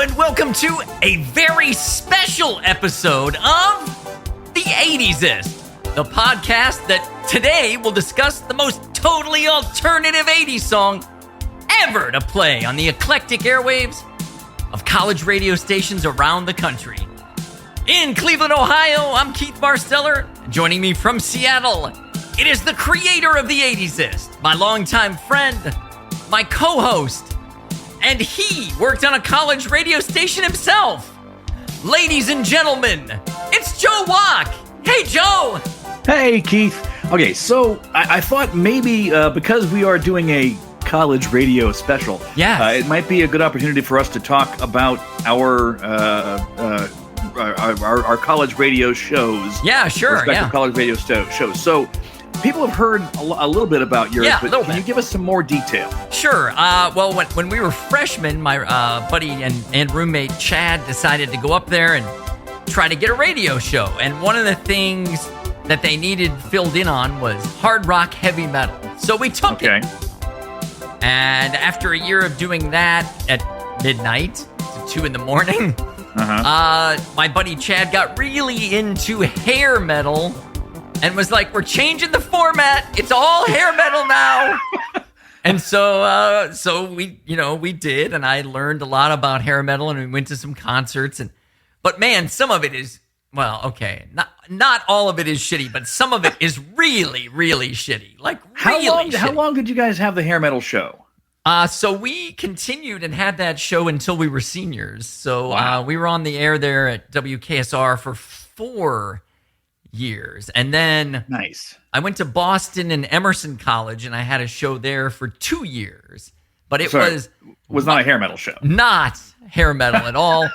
and welcome to a very special episode of The 80sist, the podcast that today will discuss the most totally alternative 80s song ever to play on the eclectic airwaves of college radio stations around the country. In Cleveland, Ohio, I'm Keith Barsteller. Joining me from Seattle, it is the creator of The 80sist, my longtime friend, my co-host, and he worked on a college radio station himself. Ladies and gentlemen, it's Joe Wack. Hey, Joe. Hey, Keith. Okay, so I thought maybe because we are doing a college radio special, it might be a good opportunity for us to talk about our college radio shows. Yeah, sure. Respective college radio shows. So people have heard a little bit about yours, but can you give us some more detail? Sure. Well, when we were freshmen, my buddy and roommate Chad decided to go up there and try to get a radio show. And one of the things that they needed filled in on was hard rock heavy metal. So we took it. And after a year of doing that at midnight to 2 a.m, my buddy Chad got really into hair metal and was like, we're changing the format. It's all hair metal now. And so we did, and I learned a lot about hair metal, and we went to some concerts. But man, some of it is, not all of it is shitty, but some of it is really, really shitty. Like really How long did you guys have the hair metal show? So we continued and had that show until we were seniors. So wow. We were on the air there at WKSR for 4 years. And then I went to Boston and Emerson College, and I had a show there for 2 years. But it was not a hair metal show. Not hair metal at all.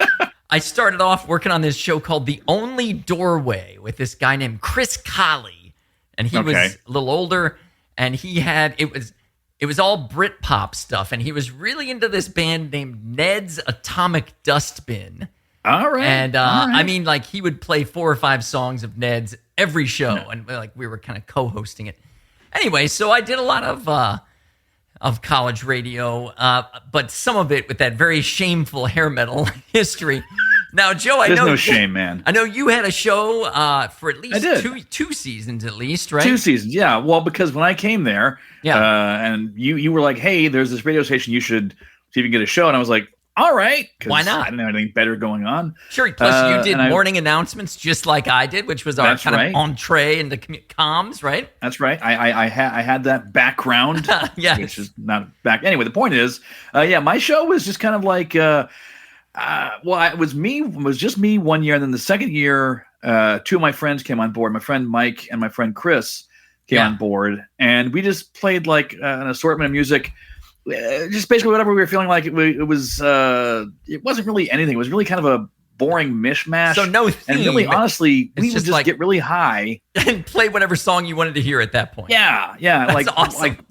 I started off working on this show called The Only Doorway with this guy named Chris Colley. And he was a little older, and it was all Britpop stuff, and he was really into this band named Ned's Atomic Dustbin. All right. And I mean, like, he would play 4 or 5 songs of Ned's every show, and like we were kind of co-hosting it. Anyway, so I did a lot of college radio, but some of it with that very shameful hair metal history. Now, Joe, There's no shame, man. I know you had a show for at least two seasons, at least, right? 2 seasons, yeah. Well, because when I came there, and you were like, "Hey, there's this radio station. You should see if you can get a show." And I was like, "All right," why not? I didn't have anything better going on. Sure. Plus, you did morning announcements just like I did, which was our kind of entree into comms, right? That's right. I had that background, which is not back. Anyway, the point is, my show was just kind of like. It was just me 1 year, and then the second year, 2 of my friends came on board. My friend Mike and my friend Chris came on board, and we just played like an assortment of music, just basically whatever we were feeling like. It wasn't really anything. It was really kind of a boring mishmash. So no theme. And really, honestly, we would just get really high and play whatever song you wanted to hear at that point. Yeah. That's awesome.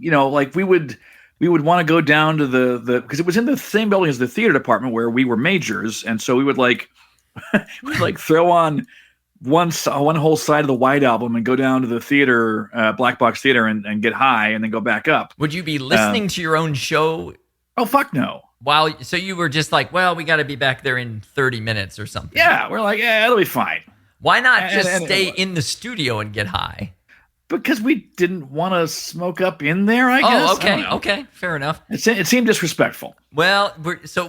We would want to go down to the because it was in the same building as the theater department where we were majors, and so we would throw on one whole side of the White Album and go down to the theater, Black Box Theater, and get high, and then go back up. Would you be listening to your own show? Oh, fuck no. So you were just like, well, we got to be back there in 30 minutes or something. Yeah, we're like, it'll be fine. Why not just stay in the studio and get high? Because we didn't want to smoke up in there, I guess. Oh, okay. Fair enough. It seemed disrespectful. Well,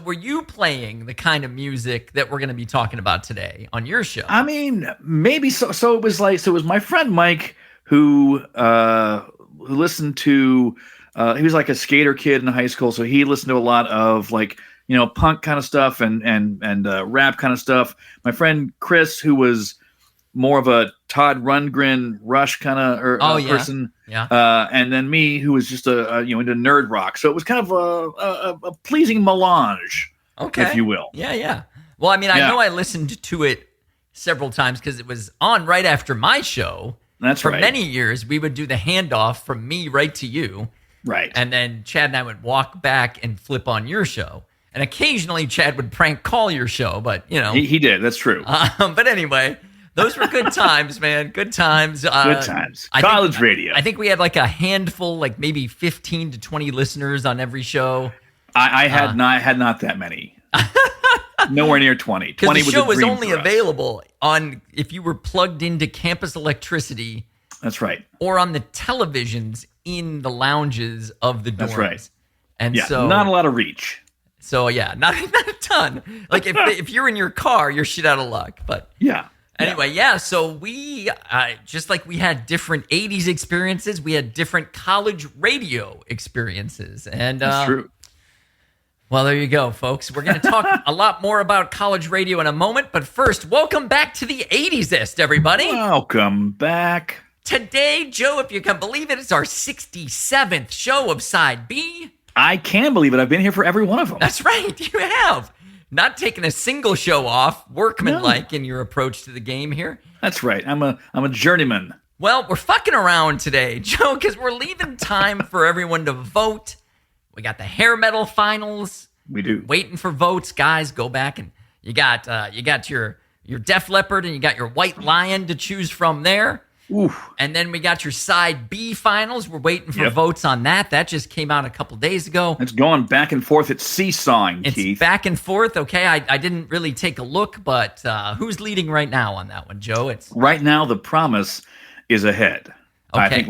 were you playing the kind of music that we're going to be talking about today on your show? I mean, maybe so. So it was my friend Mike who listened to. He was like a skater kid in high school, so he listened to a lot of punk kind of stuff and rap kind of stuff. My friend Chris, who was more of a Todd Rundgren Rush kind of person. Yeah. And then me, who was just into nerd rock. So it was kind of a pleasing melange, if you will. Yeah. Well, I mean, I know I listened to it several times because it was on right after my show. That's right. For many years, we would do the handoff from me right to you. Right. And then Chad and I would walk back and flip on your show. And occasionally Chad would prank call your show, but, He did. That's true. But anyway... Those were good times, man. Good times. Good times. College radio. I think we had like a handful, like maybe 15 to 20 listeners on every show. I had not that many. Nowhere near 20. Because 20 the was show a was dream only for us. available on if you were plugged into campus electricity. That's right. Or on the televisions in the lounges of the dorms. That's right. And Yeah, so not a lot of reach. So yeah, not a ton. Like if you're in your car, you're shit out of luck. But yeah. Anyway, yeah. So we just like we had different '80s experiences, we had different college radio experiences, and That's true. Well, there you go, folks. We're going to talk a lot more about college radio in a moment, but first, welcome back to the '80s-ist, everybody. Welcome back. Today, Joe, if you can believe it, it's our 67th show of Side B. I can believe it. I've been here for every one of them. That's right. You have. Not taking a single show off, workmanlike in your approach to the game here. That's right. I'm a journeyman. Well, we're fucking around today, Joe, because we're leaving time for everyone to vote. We got the hair metal finals. We do. Waiting for votes, guys. Go back and you got your Def Leppard and you got your White Lion to choose from there. Oof. And then we got your Side B finals. We're waiting for votes on that. That just came out a couple days ago. It's going back and forth. It's seesawing, It's Keith. back and forth. Okay, I didn't really take a look, but who's leading right now on that one, Joe? It's right now. The Promise is ahead. Okay. I think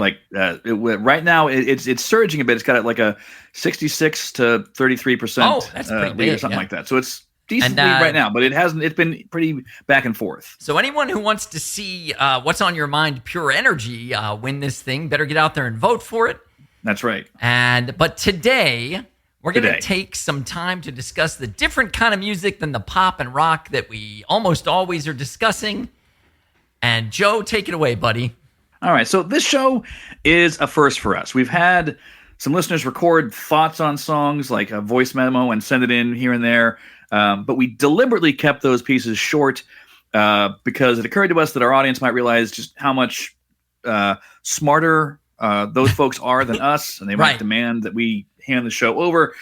right now it's surging a bit. It's got like a 66 to 33%. Oh, that's pretty big, or something like that. So it's decent lead right now, but it's been pretty back and forth. So anyone who wants to see what's on your mind, Pure Energy, win this thing, better get out there and vote for it. That's right. But today we're going to take some time to discuss the different kind of music than the pop and rock that we almost always are discussing. And Joe, take it away, buddy. All right. So this show is a first for us. We've had some listeners record thoughts on songs, like a voice memo, and send it in here and there. But we deliberately kept those pieces short because it occurred to us that our audience might realize just how much smarter those folks are than us, and they might demand that we hand the show over.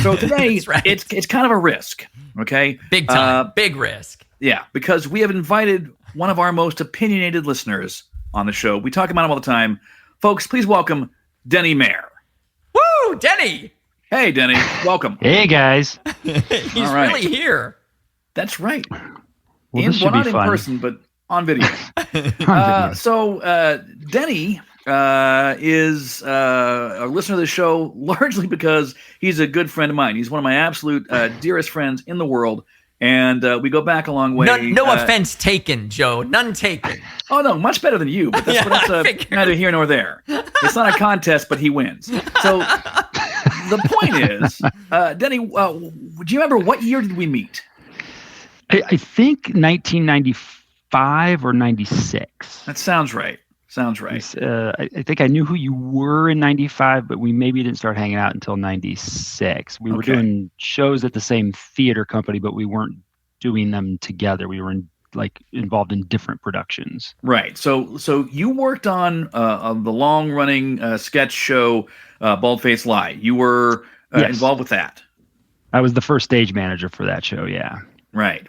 So today, it's kind of a risk, okay? Big time, big risk. Yeah, because we have invited one of our most opinionated listeners on the show. We talk about him all the time. Folks, please welcome Deni Mayer. Woo, Deni! Hey, Deni. Welcome. Hey, guys. He's really here. That's right. Well, this should not be in fun. person, but on video. So Deni is a listener of the show largely because he's a good friend of mine. He's one of my absolute dearest friends in the world. And we go back a long way. No offense taken, Joe. None taken. Oh, no, much better than you. But that's neither here nor there. It's not a contest, but he wins. So the point is, Deni, do you remember what year did we meet? I think 1995 or 96. That sounds right. I think I knew who you were in 95, but we maybe didn't start hanging out until 96. We were doing shows at the same theater company, but we weren't doing them together. We were involved in different productions. Right. So you worked on the long-running sketch show, Bald-Faced Lie. You were involved with that. I was the first stage manager for that show, yeah. Right.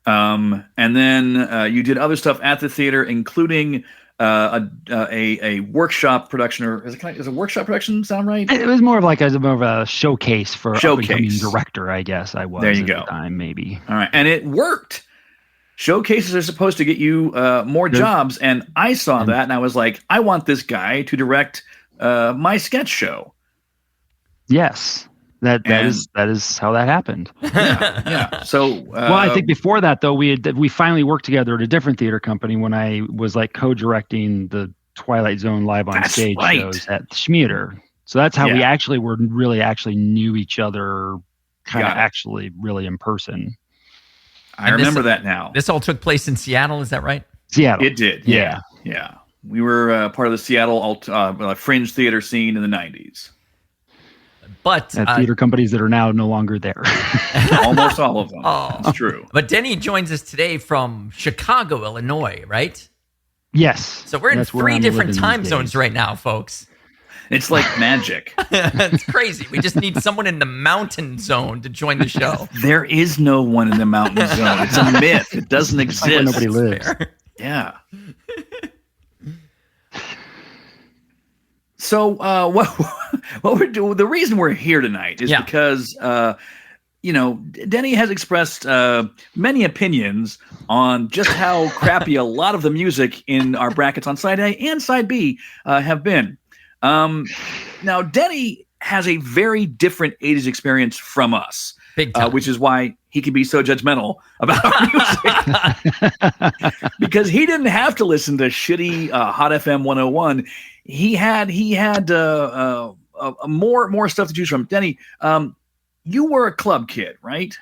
And then you did other stuff at the theater, including a workshop production, or is a workshop production sound right? It was more of a showcase for up-and-coming director, I guess I was. There you at go. The time, maybe. All right, and it worked. Showcases are supposed to get you more jobs, and I saw that, and I was like, I want this guy to direct my sketch show. Yes. That is how that happened. Yeah. So, well, I think before that though, we finally worked together at a different theater company when I was co-directing the Twilight Zone live on stage shows at Schmieder. So that's how we actually knew each other, actually really in person. I remember that now. This all took place in Seattle, is that right? Seattle. It did. Yeah. We were part of the Seattle fringe theater scene in the 90s. But theater companies that are now no longer there. Almost all of them. That's true. But Deni joins us today from Chicago, Illinois, right? Yes. So we're in 3 different time zones right now, folks. It's like magic. It's crazy. We just need someone in the mountain zone to join the show. There is no one in the mountain zone. It's a myth. It doesn't exist. Where nobody lives. Yeah. So what we're doing, the reason we're here tonight is because Deni has expressed many opinions on just how crappy a lot of the music in our brackets on side A and side B have been. Now, Deni has a very different 80s experience from us, which is why he can be so judgmental about our music. Because he didn't have to listen to shitty Hot FM 101. He had more stuff to choose from. Deni, you were a club kid, right?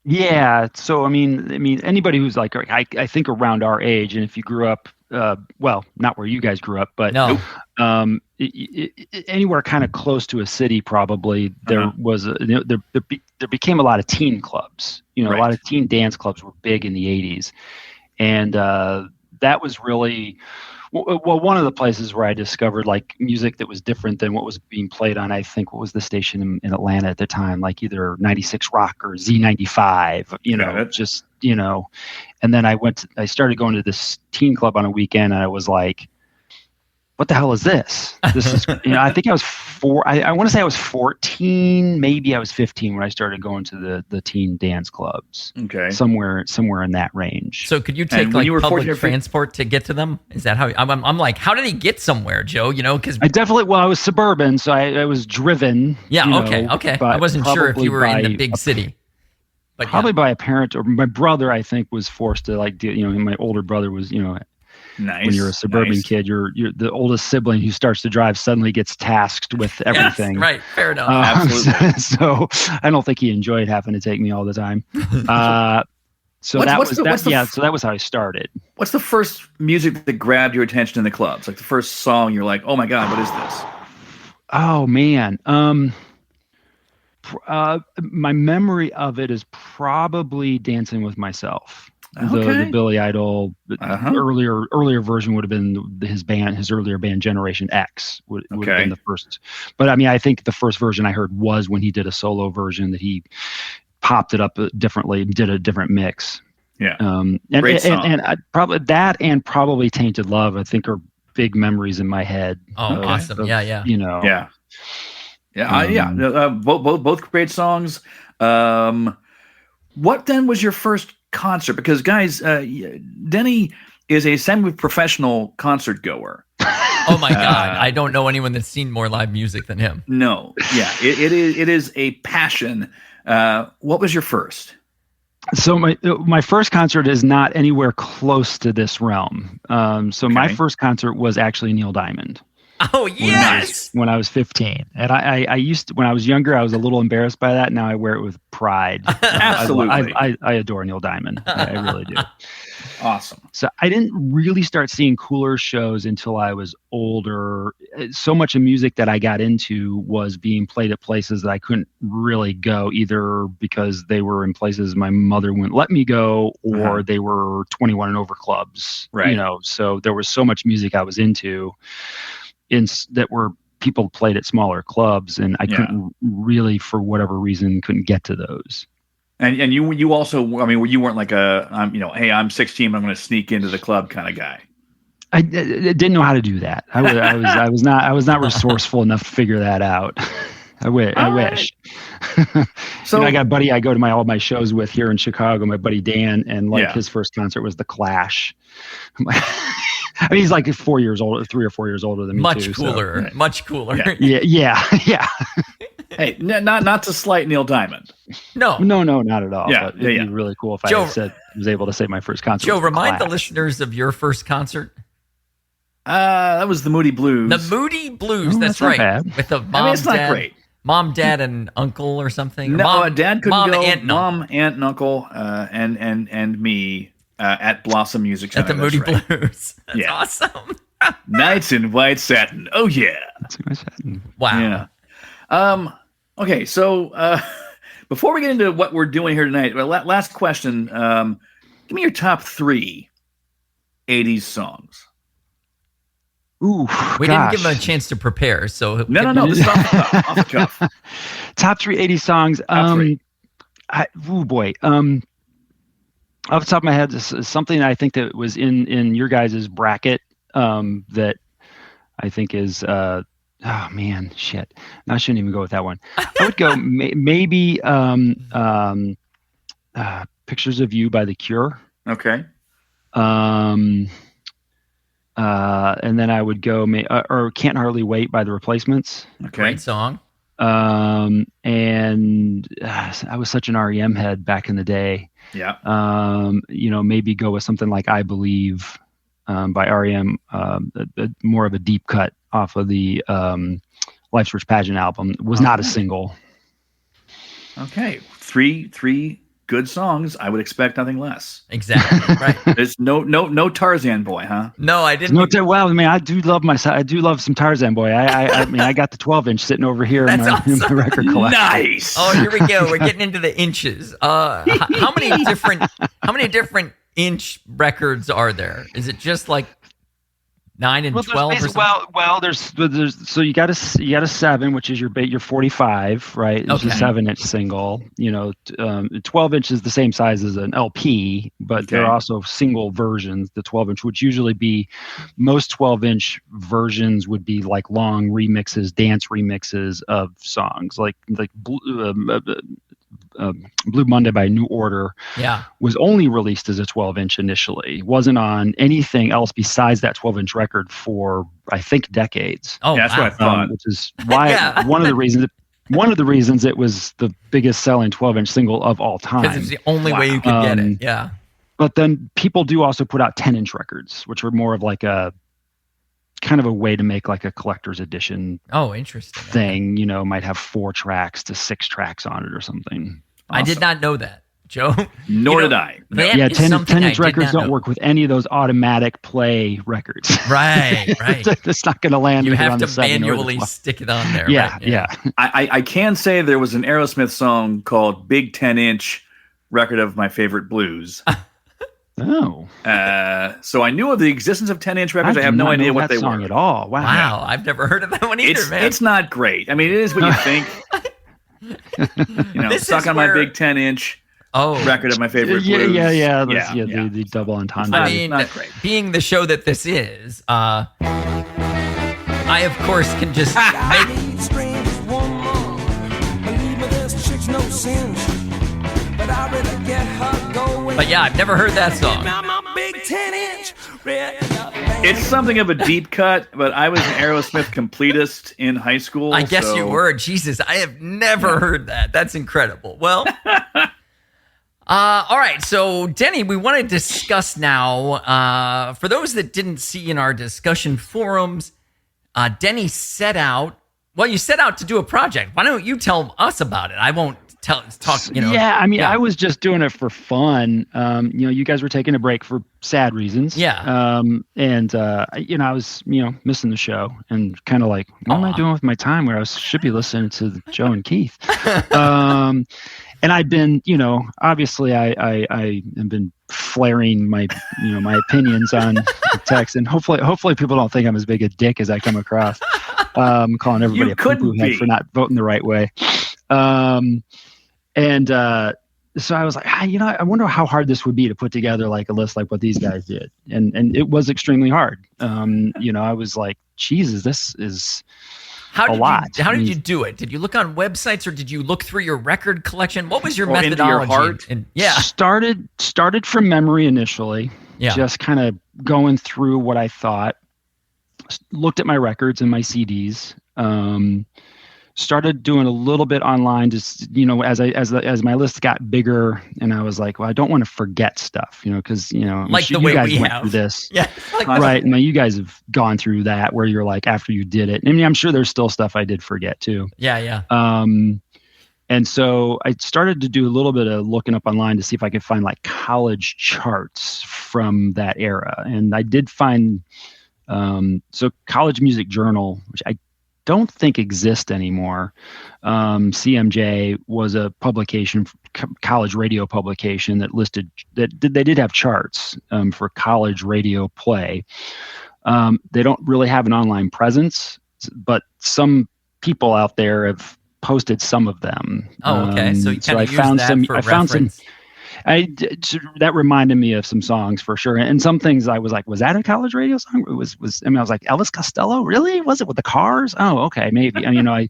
Yeah. So, I mean, anybody who's like, I think around our age, and if you grew up, well, not where you guys grew up, but anywhere kind of close to a city, probably there was, there became a lot of teen clubs. A lot of teen dance clubs were big in the 80s. And that was really, well, one of the places where I discovered like music that was different than what was being played on, I think, what was the station in Atlanta at the time, like either 96 Rock or Z95, and then I started going to this teen club on a weekend, and I was like, what the hell is this? This is, I think I was I want to say I was 14, maybe I was 15 when I started going to the teen dance clubs. Okay. Somewhere in that range. So could you take public transport to get to them? Is that how I'm like, how did he get somewhere, Joe? Because I was suburban, so I was driven. Yeah. Okay. I wasn't sure if you were in the big city. But probably by a parent, or my brother, I think, was forced to my older brother was, nice. When you're a suburban kid, you're the oldest sibling who starts to drive suddenly gets tasked with everything. Yes, right. Fair enough. Absolutely. So I don't think he enjoyed having to take me all the time. So that was how I started. What's the first music that grabbed your attention in the clubs? Like the first song you're like, oh my God, what is this? Oh man. My memory of it is probably Dancing with Myself. The Billy Idol earlier version would have been his earlier band Generation X would have been the first. But I mean, I think the first version I heard was when he did a solo version that he popped it up differently, did a different mix. Yeah. Great song. And probably that and probably Tainted Love, I think, are big memories in my head. Oh, awesome. Yeah. Both great songs. What then was your first concert? Because guys, Deni is a semi-professional concert goer. Oh my God! I don't know anyone that's seen more live music than him. No, yeah, it is a passion. What was your first? So my first concert is not anywhere close to this realm. My first concert was actually Neil Diamond. Oh yes! When I was 15, and I used to, when I was younger, I was a little embarrassed by that. Now I wear it with pride. Absolutely, I adore Neil Diamond. I really do. Awesome. So I didn't really start seeing cooler shows until I was older. So much of music that I got into was being played at places that I couldn't really go, either because they were in places my mother wouldn't let me go, or they were 21 and over clubs. Right. So there was so much music I was into that were people played at smaller clubs, and I couldn't really, for whatever reason, couldn't get to those. And you also, I mean, you weren't like hey, I'm 16, I'm going to sneak into the club kind of guy. I didn't know how to do that. I was not resourceful enough to figure that out. I wish. So I got a buddy I go to all my shows with here in Chicago, my buddy Dan, and his first concert was The Clash. I mean, he's like 4 years older, 3 or 4 years older than me. Much cooler. Yeah. Hey, not to slight Neil Diamond. No, not at all. Yeah, but it'd be really cool if I was able to say my first concert. Joe, remind the listeners of your first concert. That was the Moody Blues. The Moody Blues. That's right. Bad. With the mom, it's not great. Mom, dad, and uncle or something. No, Dad couldn't go. Mom, aunt, and uncle, and me at Blossom Music Center. At the Moody Blues. That's awesome. Nights in White Satin. Oh yeah. Wow. Yeah. Okay, so before we get into what we're doing here tonight, last question. Give me your top 3 80s songs. Ooh, we didn't give him a chance to prepare, so no. This is off the cuff. Top 3 80s songs. Off the top of my head, this is something I think that was in your guys' bracket that I think is Oh man, shit. I shouldn't even go with that one. I would go maybe Pictures of You by The Cure. Okay. And then I would go or Can't Hardly Wait by The Replacements. Okay. Great song. And I was such an REM head back in the day. Yeah. Maybe go with something like I Believe by REM, more of a deep cut off of the Life's Rich Pageant album. It was not a single. Okay. Three good songs. I would expect nothing less. Exactly. Right. There's no Tarzan Boy, huh? No, I didn't. Well, I mean, I do love some Tarzan Boy. I mean, I got the 12-inch sitting over here in my record collection. Nice. Oh, here we go. We're getting into the inches. How many different inch records are there? Is it just like 9 and 12 or something? Well, there's so you got a 7, which is your 45, right? It's a 7-inch single. 12-inch is the same size as an LP, but there are also single versions. The 12-inch, which usually be most 12-inch versions would be like long remixes, dance remixes of songs, like Blue Monday by New Order was only released as a 12-inch initially. Wasn't on anything else besides that 12-inch record for, I think, decades. Oh, yeah, that's what I thought. Which is why one of the reasons it was the biggest selling 12-inch single of all time. Because it's the only way you could get it. Yeah. But then people do also put out 10-inch records, which are more of like a kind of a way to make like a collector's edition. Oh, interesting. Thing, might have 4 tracks to 6 tracks on it or something. Awesome. I did not know that, Joe. Nor did I. Yeah, 10-inch records don't work with any of those automatic play records. Right. It's not going to land. You have to manually stick it on there. Yeah, right? yeah. I can say there was an Aerosmith song called Big 10-Inch, record of my favorite blues. Oh. So I knew of the existence of 10-inch records. I have no idea what they were at all. Wow. I've never heard of that one either, man. It's not great. I mean, it is what you think. Stuck on my big 10-inch record of my favorite blues. Yeah. The double entendre. I mean, not great. Being the show that this is, I of course can just make. But yeah, I've never heard that song. It's something of a deep cut, but I was an Aerosmith completist in high school. I guess you were. Jesus, I have never heard that. That's incredible. Well, all right. So, Deni, we want to discuss now, for those that didn't see in our discussion forums, Deni set out to do a project. Why don't you tell us about it? I won't talk. Yeah, I mean, I was just doing it for fun. You guys were taking a break for sad reasons. Yeah. And I was, missing the show and kind of like, what am I doing with my time where I should be listening to Joe and Keith? And I'd been, obviously I have been flaring my opinions on text, and hopefully people don't think I'm as big a dick as I come across. Calling everybody a poo-poo head for not voting the right way. So I was like, I wonder how hard this would be to put together like a list like what these guys did. And it was extremely hard. I was like, Jesus, this is a lot. How did you do it? Did you look on websites or did you look through your record collection? What was your methodology? Into your heart? Started from memory initially. Yeah. Just kind of going through what I thought. Looked at my records and my CDs. Started doing a little bit online, just as my list got bigger, and I was like, well, I don't want to forget stuff, because like the way we went through this, yeah, right. And you guys have gone through that where you're like, after you did it. I mean, I'm sure there's still stuff I did forget too. Yeah. And so I started to do a little bit of looking up online to see if I could find like college charts from that era, and I did find. So College Music Journal, which I don't think exists anymore. CMJ was a publication, college radio publication that listed that they did have charts for college radio play. They don't really have an online presence, but some people out there have posted some of them. Oh, okay. So you kind of I found some. That reminded me of some songs for sure, and some things I was like, was that a college radio song? I was like, Elvis Costello, really? Was it with the Cars? Oh, okay, maybe. And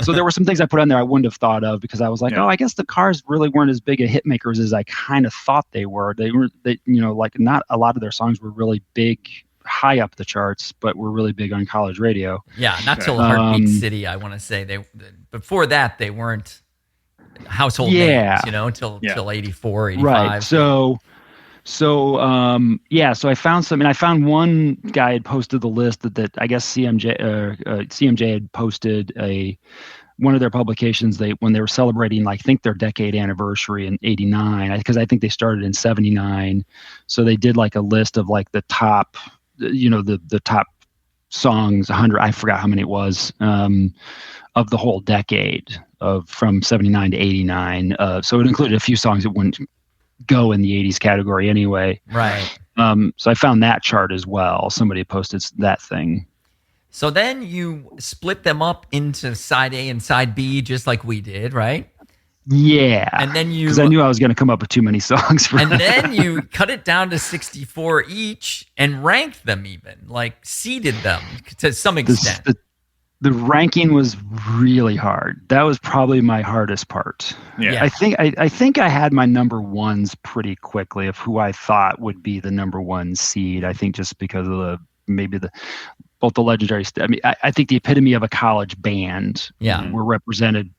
so there were some things I put on there I wouldn't have thought of because I was like, oh, I guess the Cars really weren't as big a hit makers as I kind of thought they were. They like not a lot of their songs were really big, high up the charts, but were really big on college radio. Yeah, not till Heartbeat City, I want to say. Before that, they weren't household names, till 84, 85. Right. So I found some, and I found one guy had posted the list that I guess CMJ had posted one of their publications. When they were celebrating, I think their decade anniversary in '89, because I think they started in '79. So they did like a list of like the top, the top songs, 100. I forgot how many it was. Of the whole decade from 79 to 89. So it included a few songs that wouldn't go in the 80s category anyway. Right. So I found that chart as well. Somebody posted that thing. So then you split them up into side A and side B, just like we did, right? Yeah. And then because I knew I was going to come up with too many songs for that. Then you cut it down to 64 each and ranked them even, like seeded them to some extent. The ranking was really hard. That was probably my hardest part. Yeah. I think I had my number ones pretty quickly of who I thought would be the number one seed. I think just because of both the legendary. I think the epitome of a college band. Were represented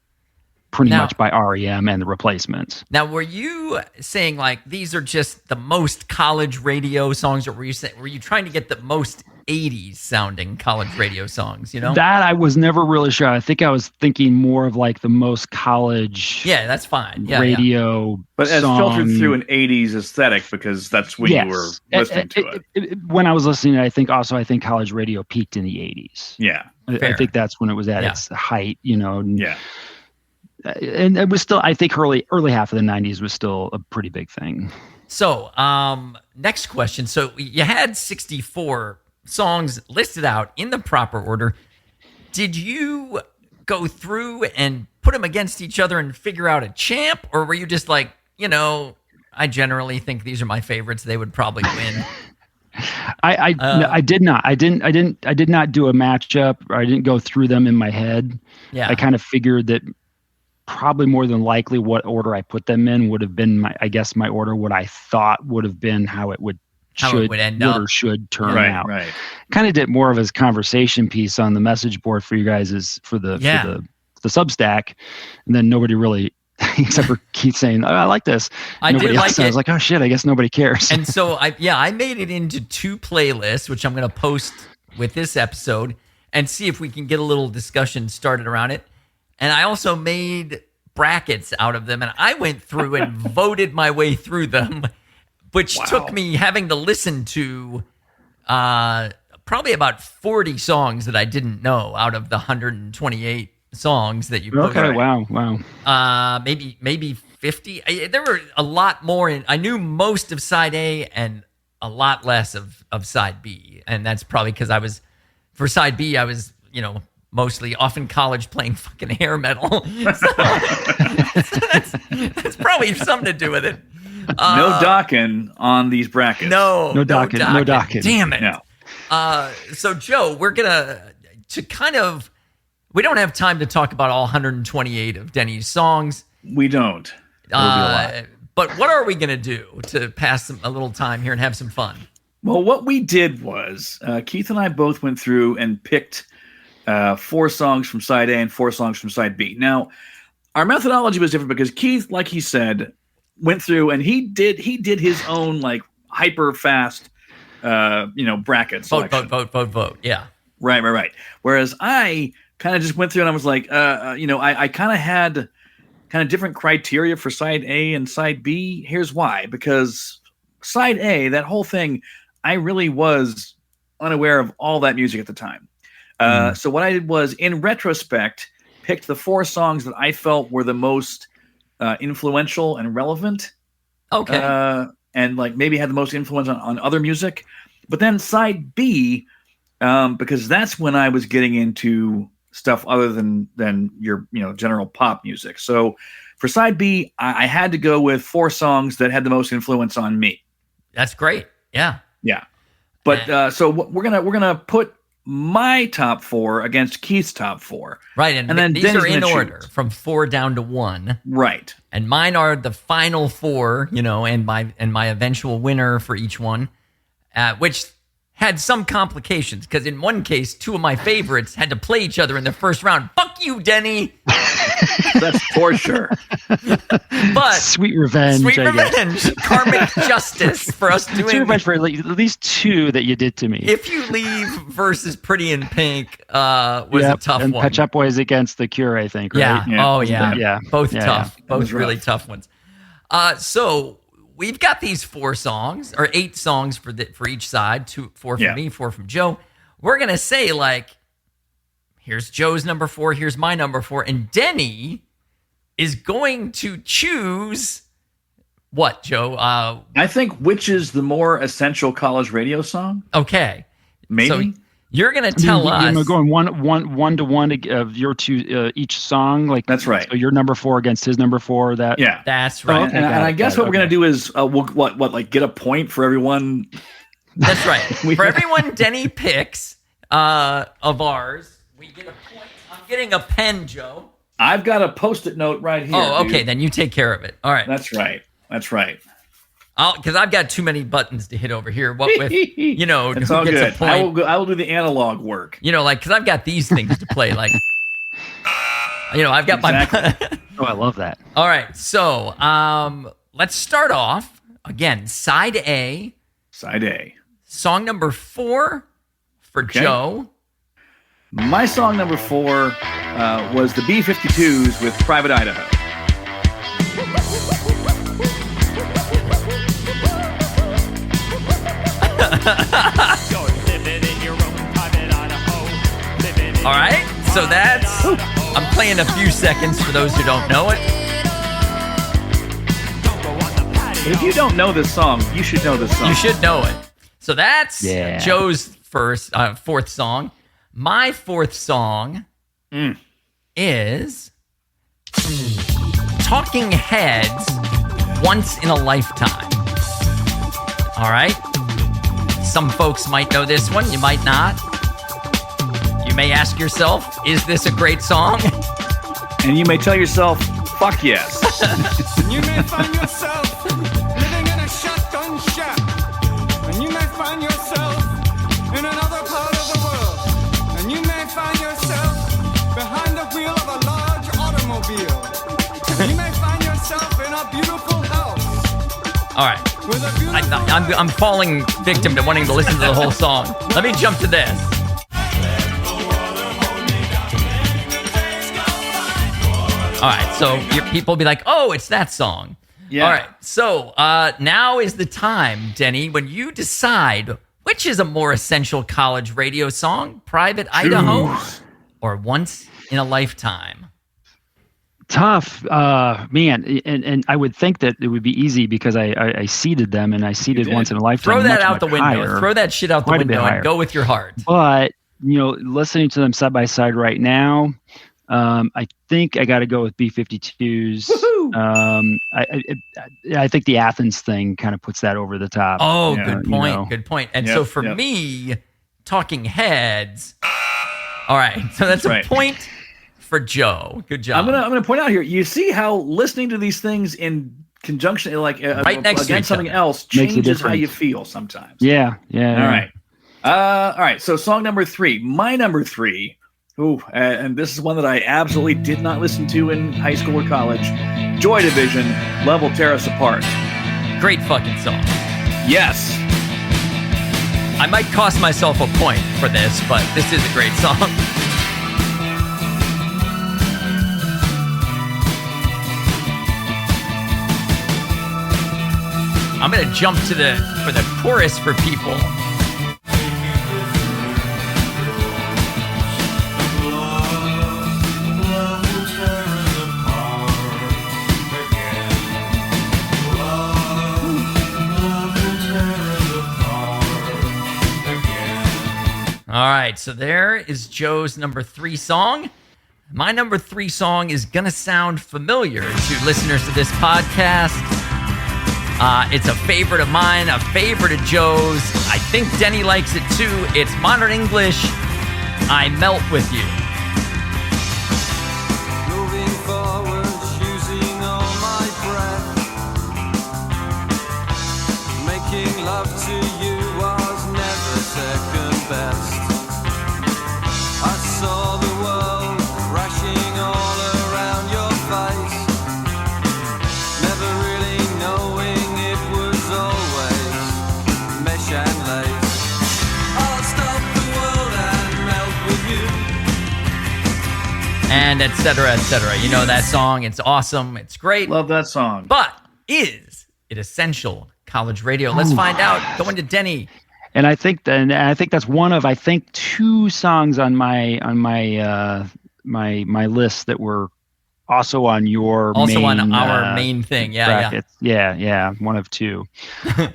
pretty much by REM and the Replacements. Now, were you saying like these are just the most college radio songs, or were you trying to get the most 80s sounding college radio songs, That I was never really sure. I think I was thinking more of like the most college that's fine. Radio But as filtered through an 80s aesthetic, because that's when you were listening to it. When I was listening, I think college radio peaked in the 80s. Yeah. I think that's when it was at its height, And it was still, I think early half of the 90s was still a pretty big thing. So next question. So you had 64 songs listed out in the proper order. Did you go through and put them against each other and figure out a champ, or were you just like, I generally think these are my favorites, they would probably win? I did not. I did not do a matchup, or I didn't go through them in my head. Yeah. I kind of figured that probably more than likely what order I put them in would have been my order, what I thought would have been how it would turn out. Right. Kind of did more of a conversation piece on the message board for you guys for the Substack, and then nobody really, except for Keith saying, "Oh, I like this." I was like, "Oh shit, I guess nobody cares." And so I made it into 2 playlists, which I'm going to post with this episode, and see if we can get a little discussion started around it. And I also made brackets out of them, and I went through and voted my way through them, which took me having to listen to probably about 40 songs that I didn't know out of the 128 songs that you put. Okay, wow. Maybe 50. There were a lot more. I knew most of side A and a lot less of side B, and that's probably because for side B, I was, mostly off in college playing fucking hair metal. So that's probably something to do with it. No docking on these brackets. No docking. Damn it. No. So Joe, we're we don't have time to talk about all 128 of Deni's songs. We don't. But what are we going to do to pass a little time here and have some fun? Well, what we did was Keith and I both went through and picked 4 songs from side A and 4 songs from side B. Now, our methodology was different because Keith, like he said, went through and he did his own like hyper fast, bracket selection. Vote. Yeah. Right. Whereas I kind of just went through and I was like, I kind of had kind of different criteria for side A and side B. Here's why: because side A, that whole thing, I really was unaware of all that music at the time. So what I did was, in retrospect, picked the 4 songs that I felt were the most influential and relevant. Okay. And like maybe had the most influence on other music. But then side B, because that's when I was getting into stuff other than your general pop music. So for side B, I had to go with 4 songs that had the most influence on me. That's great. Yeah. Yeah. But so we're gonna put my top 4 against Keith's top 4. Right, and then these are in order from 4 down to 1. Right. And mine are the final 4, and my eventual winner for each one, which had some complications because in one case, 2 of my favorites had to play each other in the first round. Fuck you, Deni. That's for sure. But sweet revenge, karmic justice for us doing. Sweet revenge for at least 2 that you did to me. If You Leave versus Pretty in Pink was a tough and one. Pet Shop Boys against The Cure, I think. Right? Yeah. Oh yeah. Yeah. Both tough. Yeah. Both really tough ones. So we've got these 4 songs or 8 songs for each side. 4 from me, 4 from Joe. We're gonna say here's Joe's number 4, here's my number 4, and Deni is going to choose what, Joe? I think which is the more essential college radio song. Okay. Maybe. So you're going to tell us. You're going one to one of your 2 each song. That's right. So your number 4 against his number 4. That's right. And I guess what we're going to do is we'll get a point for everyone. That's right. For everyone Deni picks of ours. We get a point. I'm getting a pen, Joe. I've got a Post-it note right here. Oh, okay. Then you take care of it. All right. That's right. Because I've got too many buttons to hit over here. What with it's who all gets good. a point? I will do the analog work. Because I've got these things to play. I've got exactly. Oh, I love that. All right. So let's start off again. Side A. Song number 4 for Joe. My song number 4 was the B-52s with Private Idaho. All right, so that's... I'm playing a few seconds for those who don't know it. But if you don't know this song, you should know this song. You should know it. So that's Joe's 4th song. My 4th song is Talking Heads, Once in a Lifetime. All right? Some folks might know this one. You might not. You may ask yourself, is this a great song? And you may tell yourself, fuck yes. You may find yourself living in a shotgun shack. And you may find yourself in another part of the world. And you may find yourself behind the wheel of a large automobile. And you may find yourself in a beautiful house. All right. I'm falling victim to wanting to listen to the whole song. Let me jump to this. All right, so your people will be like, oh, it's that song. Yeah. All right, so now is the time, Deni, when you decide which is a more essential college radio song, Private Idaho or Once in a Lifetime? Tough, man, and I would think that it would be easy because I seeded them, and I seeded Once in a Lifetime. Throw that out the window. Higher, Throw that shit out the window and go with your heart. But, listening to them side by side right now, I think I got to go with B-52s. I think the Athens thing kind of puts that over the top. Oh, good point. Good point. And so for me, Talking Heads. All right, so that's a point for Joe. Good job. I'm gonna point out here. You see how listening to these things in conjunction, right next against something else, changes how you feel sometimes. Yeah. All right. So song number 3, my number 3. And this is one that I absolutely did not listen to in high school or college. Joy Division, Love Will Tear Us Apart. Great fucking song. Yes. I might cost myself a point for this, but this is a great song. I'm going to jump for the chorus for people. All right, so there is Joe's number 3 song. My number 3 song is going to sound familiar to listeners to this podcast. It's a favorite of mine, a favorite of Joe's. I think Deni likes it too. It's Modern English, I Melt With You. Moving forward, using all my breath. Making love to you was never second best. I saw the world crashing all around your face. Never really knowing it was always mesh and lace. I'll stop the world and melt with you. And et cetera, et cetera. You know that song. It's awesome. It's great. Love that song. But is it essential college radio? Let's find out. Go into Deni. And I think that's one of 2 songs on my my list that were also on your on our main thing. Brackets. Yeah, one of 2.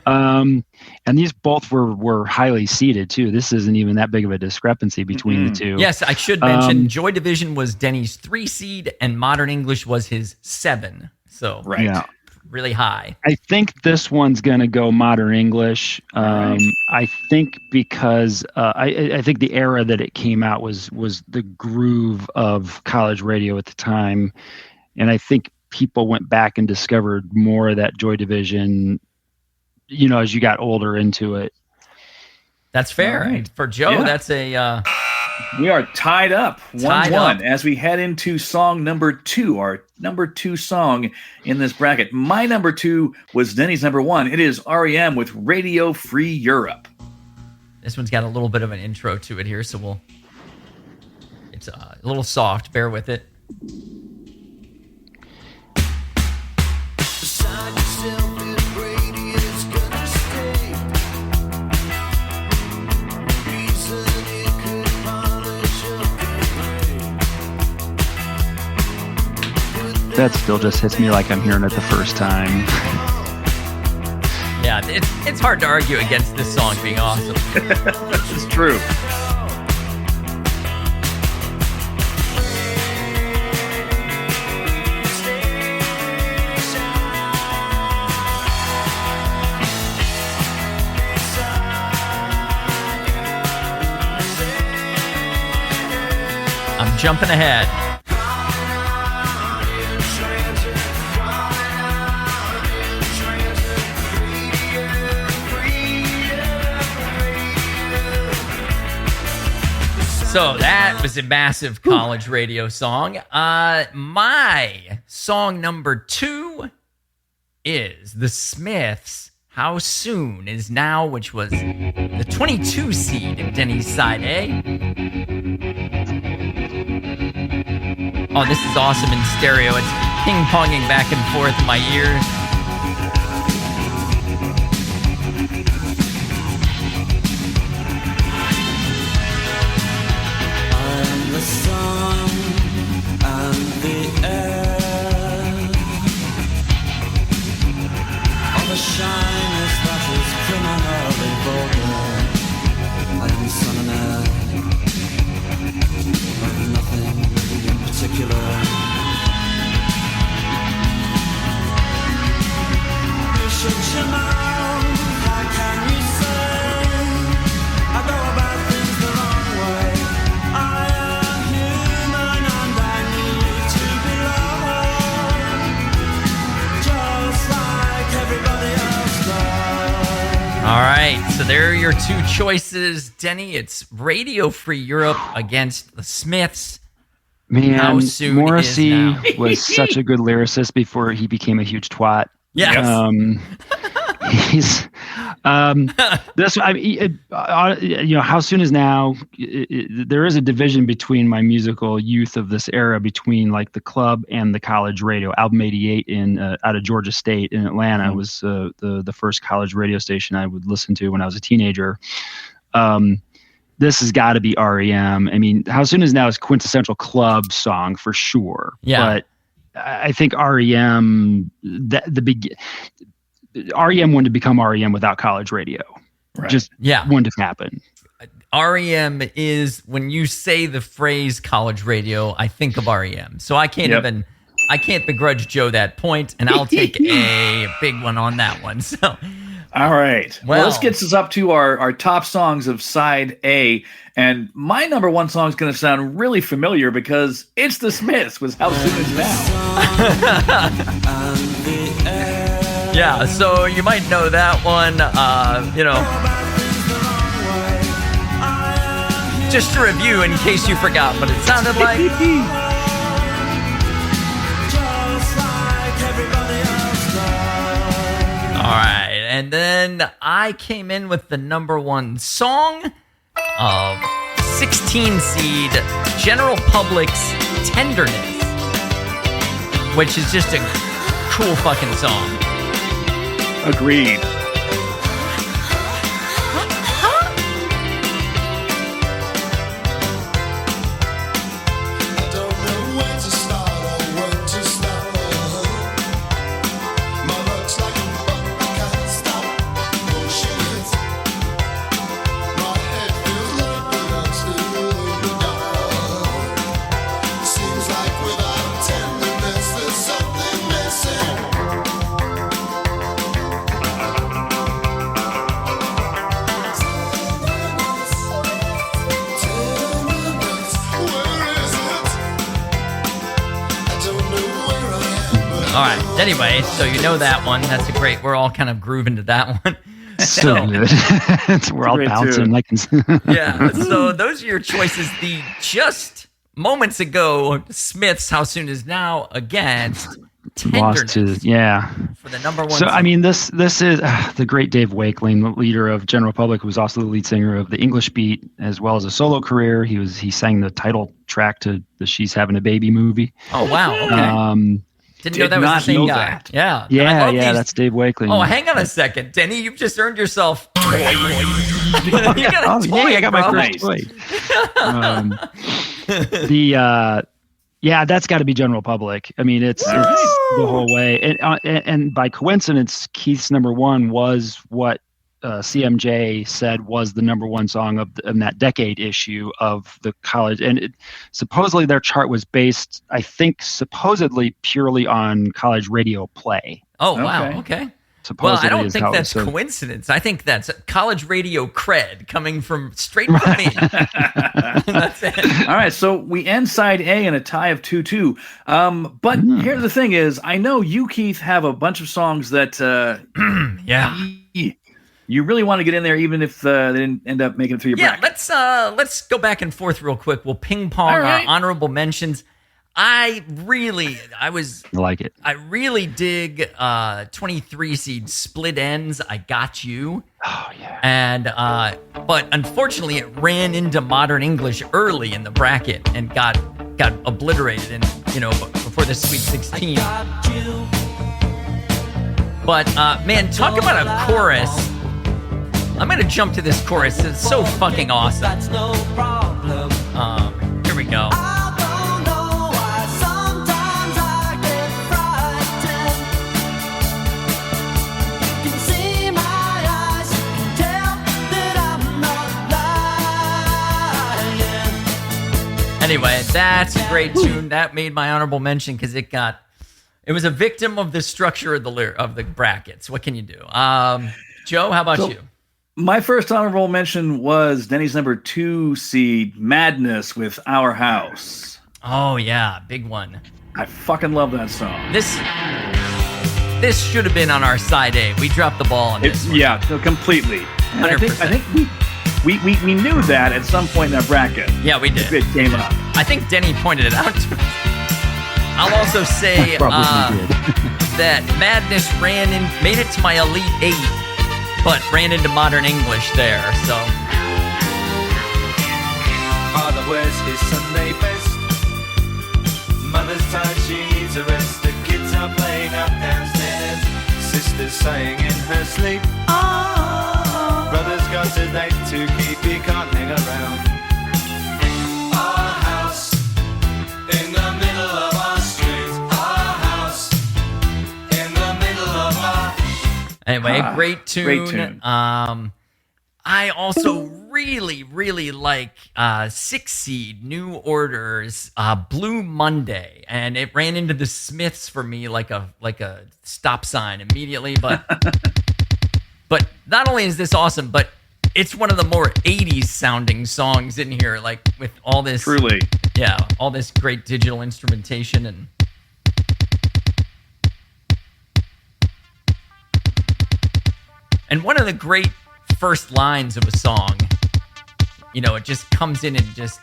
And these both were highly seeded too. This isn't even that big of a discrepancy between the 2. Yes, I should mention Joy Division was Deni's 3 seed and Modern English was his 7. So right. Yeah. Really high. I think this one's going to go Modern English. Right. I think because I think the era that it came out was the groove of college radio at the time. And I think people went back and discovered more of that Joy Division, as you got older into it. That's fair. Right. For Joe, Yeah. that's a... We are tied up 1-1 up. as we head into song number 2, our number 2 song in this bracket. My number 2 was Deni's number 1. It is REM with Radio Free Europe. This one's got a little bit of an intro to it here, so it's a little soft. Bear with it. Beside yourself is radius gonna stay. Reason it could polish up the gray. That still just hits me like I'm hearing it the first time. Yeah, it's hard to argue against this song being awesome. This is true. I'm jumping ahead. So that was a massive college radio song. My song number 2 is The Smiths' How Soon Is Now, which was the 22 seed in Deni's side A. Oh, this is awesome in stereo. It's ping-ponging back and forth in my ears. I'm the sun and the air. All the shyness that is criminally vulgar. I am sun and air. Of nothing in particular. You should your mouth. How can you say I go about things the wrong way? I am human and I need to belong, just like everybody else does. All right, so there are your 2 choices, Deni. It's Radio Free Europe against The Smiths. Man, How Soon Morrissey Is Now. was such a good lyricist before he became a huge twat. Yes. He's this. How Soon Is Now. There is a division between my musical youth of this era between like the club and the college radio. Album 88 in out of Georgia State in Atlanta was the first college radio station I would listen to when I was a teenager. This has got to be REM. I mean, How Soon Is Now is a quintessential club song for sure. Yeah. But I think REM, REM wouldn't have become REM without college radio. Right. Just Yeah. wouldn't have happened. REM is, when you say the phrase college radio, I think of REM. So I can't begrudge Joe that point, and I'll take a big one on that one. So, all right. Well, this gets us up to our top songs of side A. And my number one song is going to sound really familiar because it's The Smiths with How Soon Is Now. Yeah, so you might know that one, just to review in case you forgot what it sounded like. All right, and then I came in with the number one song of 16 seed General Public's Tenderness, which is just a cool fucking song. Agreed. All right. Anyway, so you know that one. That's a great. We're all kind of grooving to that one. So good. We're all bouncing. Yeah. So those are your choices. The just moments ago Smiths, How Soon Is Now against Tenderness. For the number one. So I mean, this is the great Dave Wakeling, the leader of General Public, who was also the lead singer of the English Beat, as well as a solo career. He sang the title track to the She's Having a Baby movie. Oh wow. Okay. Didn't know that was the same guy. That. Yeah. That's Dave Wakeling. Oh, hang on a second. Denny, you've just earned yourself. I got my first toy. That's got to be General Public. I mean, it's the whole way. And by coincidence, Keith's number one was what CMJ said was the number one song of that decade issue of the college. And supposedly their chart was based, I think, supposedly purely on college radio play. Oh, wow. Okay. Well, I don't think that's coincidence. I think that's college radio cred coming from straight from me. That's it. All right, so we end side A in a tie of 2-2. But here's the thing is, I know you, Keith, have a bunch of songs that you really want to get in there, even if they didn't end up making it through your bracket. Let's go back and forth real quick. We'll ping pong our honorable mentions. I like it. I really dig 23 seed Split Ends. I Got You. Oh yeah. And but unfortunately, it ran into Modern English early in the bracket and got obliterated, before the Sweet 16. But man, talk about a chorus. I'm going to jump to this chorus. It's so fucking awesome. That's no problem. Here we go. I don't know why sometimes I get frightened. You can see my eyes, you can tell that I'm not lying. Anyway, that's a great tune. That made my honorable mention because it was a victim of the structure of the brackets. What can you do? Joe, how about you? My first honorable mention was Denny's number 2 seed Madness with Our House. Oh yeah, big one. I fucking love that song. This should have been on our side A. We dropped the ball on this one. Yeah, completely. 100%. I think we knew that at some point in that bracket. Yeah, we did. It came up. I think Denny pointed it out to us. I'll also say that Madness made it to my Elite 8. But ran into Modern English there, so. Father wears his Sunday best. Mother's tired, she needs a rest. The kids are playing up downstairs. Sister's sighing in her sleep. Brother's got a date to keep, he can't hang around. Our house in the middle of our street. Our house in the middle of our. Anyway, great tune. Great tune. I also really, really like 6 Seed, New Order's Blue Monday, and it ran into the Smiths for me like a stop sign immediately. But but not only is this awesome, but it's one of the more 80s sounding songs in here, like with all this Truly. Yeah, all this great digital instrumentation and one of the great first lines of a song, you know, it just comes in and just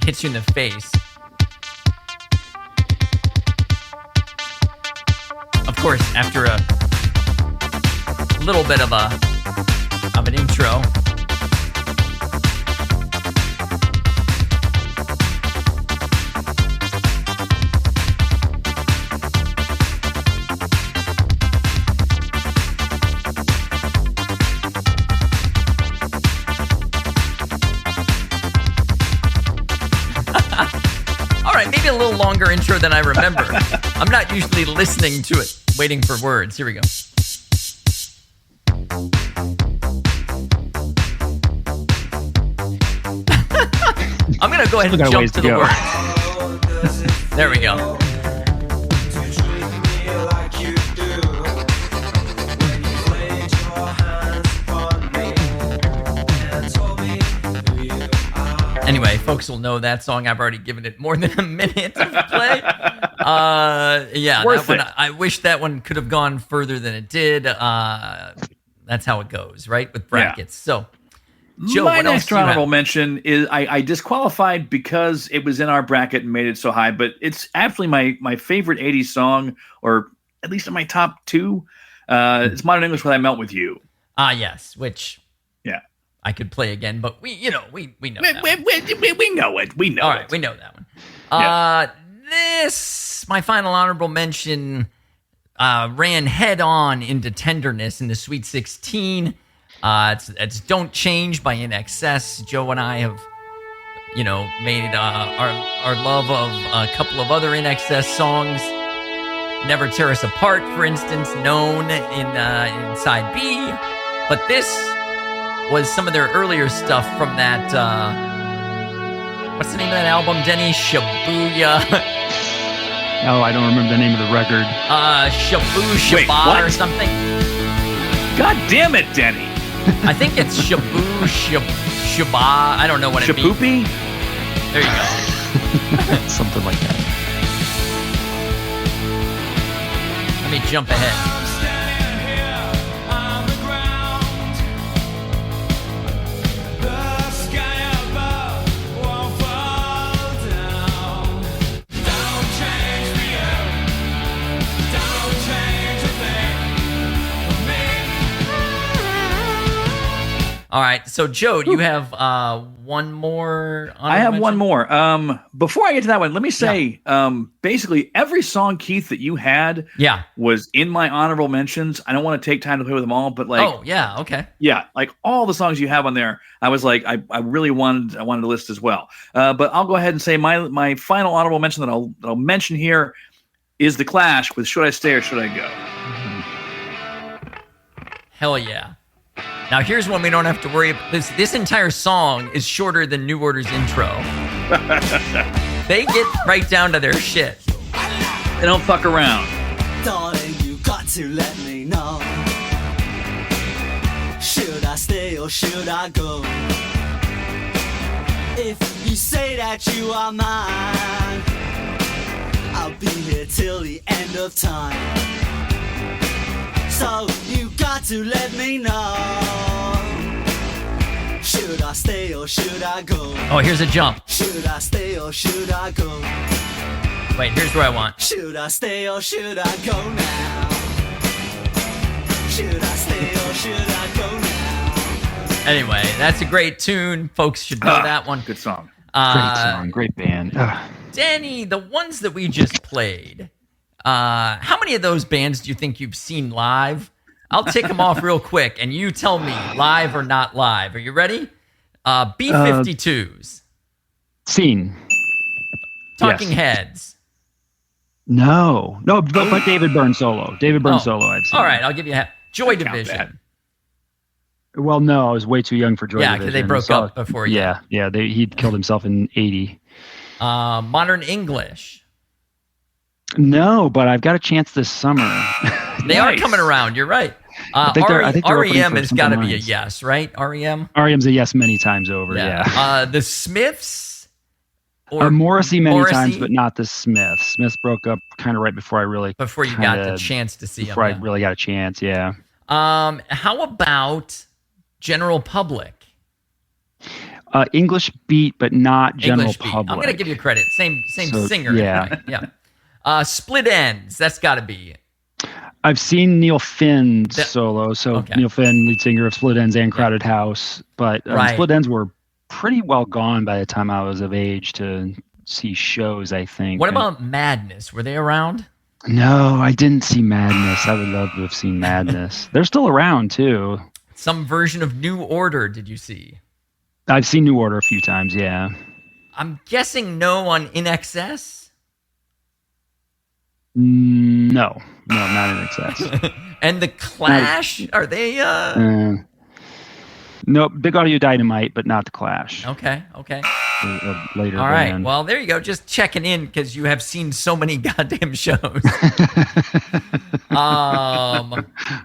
hits you in the face. Of course, after a little bit of an intro. Maybe a little longer intro than I remember. I'm not usually listening to it, waiting for words. Here we go. I'm going to go ahead and jump to the words. There we go. Anyway, folks will know that song. I've already given it more than a minute to play. Yeah, worth that one, it. I wish that one could have gone further than it did. That's how it goes, right? With brackets. So, Joe, my what else next do you have? honorable mention is I disqualified because it was in our bracket and made it so high, but it's absolutely my favorite 80s song, or at least in my top 2. It's Modern English When I Melt With You. Yes, which... Yeah. I could play again, but we know that one. We know it. We know All it. right, we know that one. Yeah. This, my final honorable mention, ran head on into tenderness in the Sweet 16. It's Don't Change by INXS. Joe and I have, made our love of a couple of other INXS songs. Never Tear Us Apart, for instance, known in side B. But this was some of their earlier stuff from that, what's the name of that album, Deni? Shibuya. Oh, I don't remember the name of the record. Shabu Wait, Shaba what? or something. God damn it, Denny. I think it's Shabu Shaba. I don't know what it means. Shapoopy? There you go. Something like that. Let me jump ahead. All right, so Joe, do you have one more? I have one more. Before I get to that one, let me say, basically every song, Keith, that you had, was in my honorable mentions. I don't want to take time to play with them all, but like all the songs you have on there, I was like, I really wanted to list as well. But I'll go ahead and say my final honorable mention that I'll mention here is The Clash with Should I Stay or Should I Go? Hell yeah. Now, here's one we don't have to worry about. This entire song is shorter than New Order's intro. They get right down to their shit. They don't fuck around. Darling, you got to let me know. Should I stay or should I go? If you say that you are mine, I'll be here till the end of time. So you got to let me know. Should I stay or should I go? Oh, here's a jump. Should I stay or should I go? Wait, here's where I want. Should I stay or should I go now? Should I stay or should I go now? Anyway, that's a great tune. Folks should know that one. Good song. Great song. Great band. Danny, the ones that we just played, how many of those bands do you think you've seen live? I'll tick them off real quick, and you tell me live or not live. Are you ready? B-52s. Seen. Talking Heads. No, but David Byrne solo. David Byrne solo. I've seen. All right, I'll give you Joy count Division. Well, no, I was way too young for Joy Yeah, Division. because they broke up before. Yeah. He'd killed himself in 80. Modern English. No, but I've got a chance this summer. They are coming around. You're right. I think they're REM has got to be a nice. yes, right? REM. REM's a yes many times over. Yeah. The Smiths. Or Morrissey many times, but not the Smiths. Smiths broke up kind of right before I got the chance to see them. Before I really got a chance. Yeah. How about General Public? English beat, but not General Public. I'm gonna give you credit. Same singer. Yeah. Right? Yeah. Split Ends. That's got to be. I've seen Neil Finn solo. So okay. Neil Finn, lead singer of Split Ends and Crowded House. But Split Ends were pretty well gone by the time I was of age to see shows, I think. What about Madness? Were they around? No, I didn't see Madness. I would love to have seen Madness. They're still around, too. Some version of New Order, did you see? I've seen New Order a few times, yeah. I'm guessing no on In Excess? No, not In Excess. And The Clash? Are they... No, Big Audio Dynamite, but not The Clash. Okay. Later. All right. Well, there you go. Just checking in because you have seen so many goddamn shows. I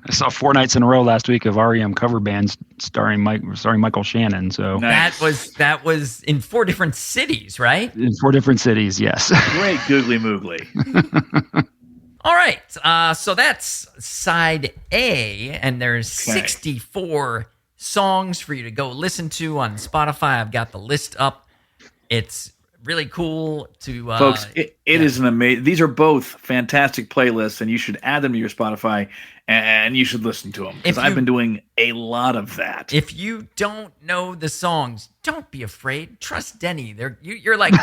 saw 4 nights in a row last week of REM cover bands starring Michael Shannon. So that was in 4 different cities, right? In 4 different cities, yes. Great googly moogly. All right. So that's side A, and there's 64 songs for you to go listen to on Spotify. I've got the list up. It's really cool to folks. It is an amazing. These are both fantastic playlists, and you should add them to your Spotify, and you should listen to them because I've been doing a lot of that. If you don't know the songs, don't be afraid. Trust Deni. You're like,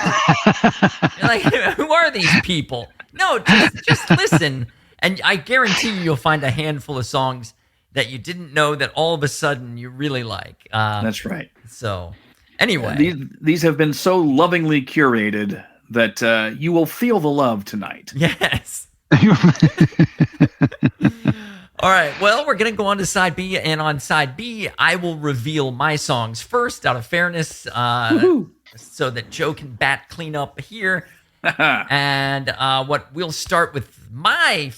who are these people? No, just listen, and I guarantee you'll find a handful of songs that you didn't know that all of a sudden you really like. That's right. So, anyway. These have been so lovingly curated that you will feel the love tonight. Yes. All right. Well, we're going to go on to side B. And on side B, I will reveal my songs first out of fairness so that Joe can clean up here. And we'll start with my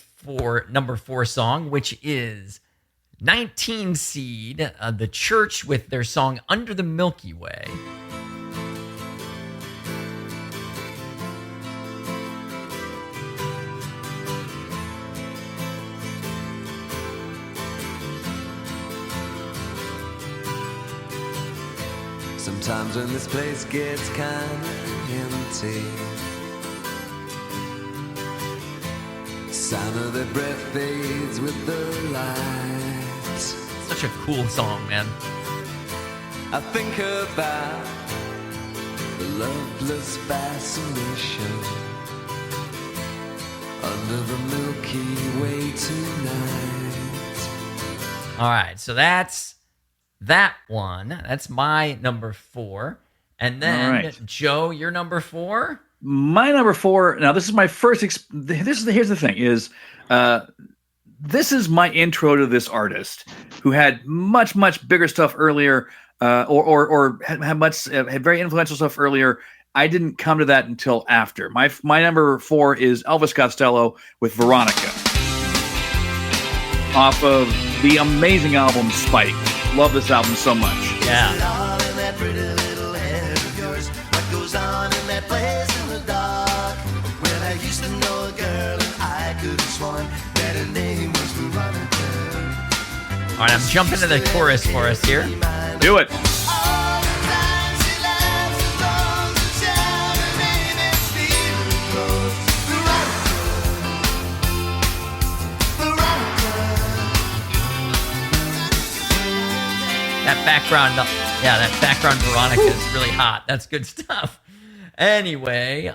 number 4 song, which is 19 Seed, The Church, with their song Under the Milky Way. Sometimes when this place gets kind of empty, sound of their breath fades with the light. Such a cool song, man. I think about the loveless fascination under the Milky Way tonight. All right, so that's that one. That's my number 4. And then, Joe, your number 4? My number 4. Now, this is my first. Here's the thing: is this is my intro to this artist who had much bigger stuff earlier, or had very influential stuff earlier. I didn't come to that until after. My number 4 is Elvis Costello with Veronica, off of the amazing album Spike. Love this album so much. Yeah. All right, I'm jumping to the chorus for us here. Do it. That background Veronica is really hot. That's good stuff. Anyway,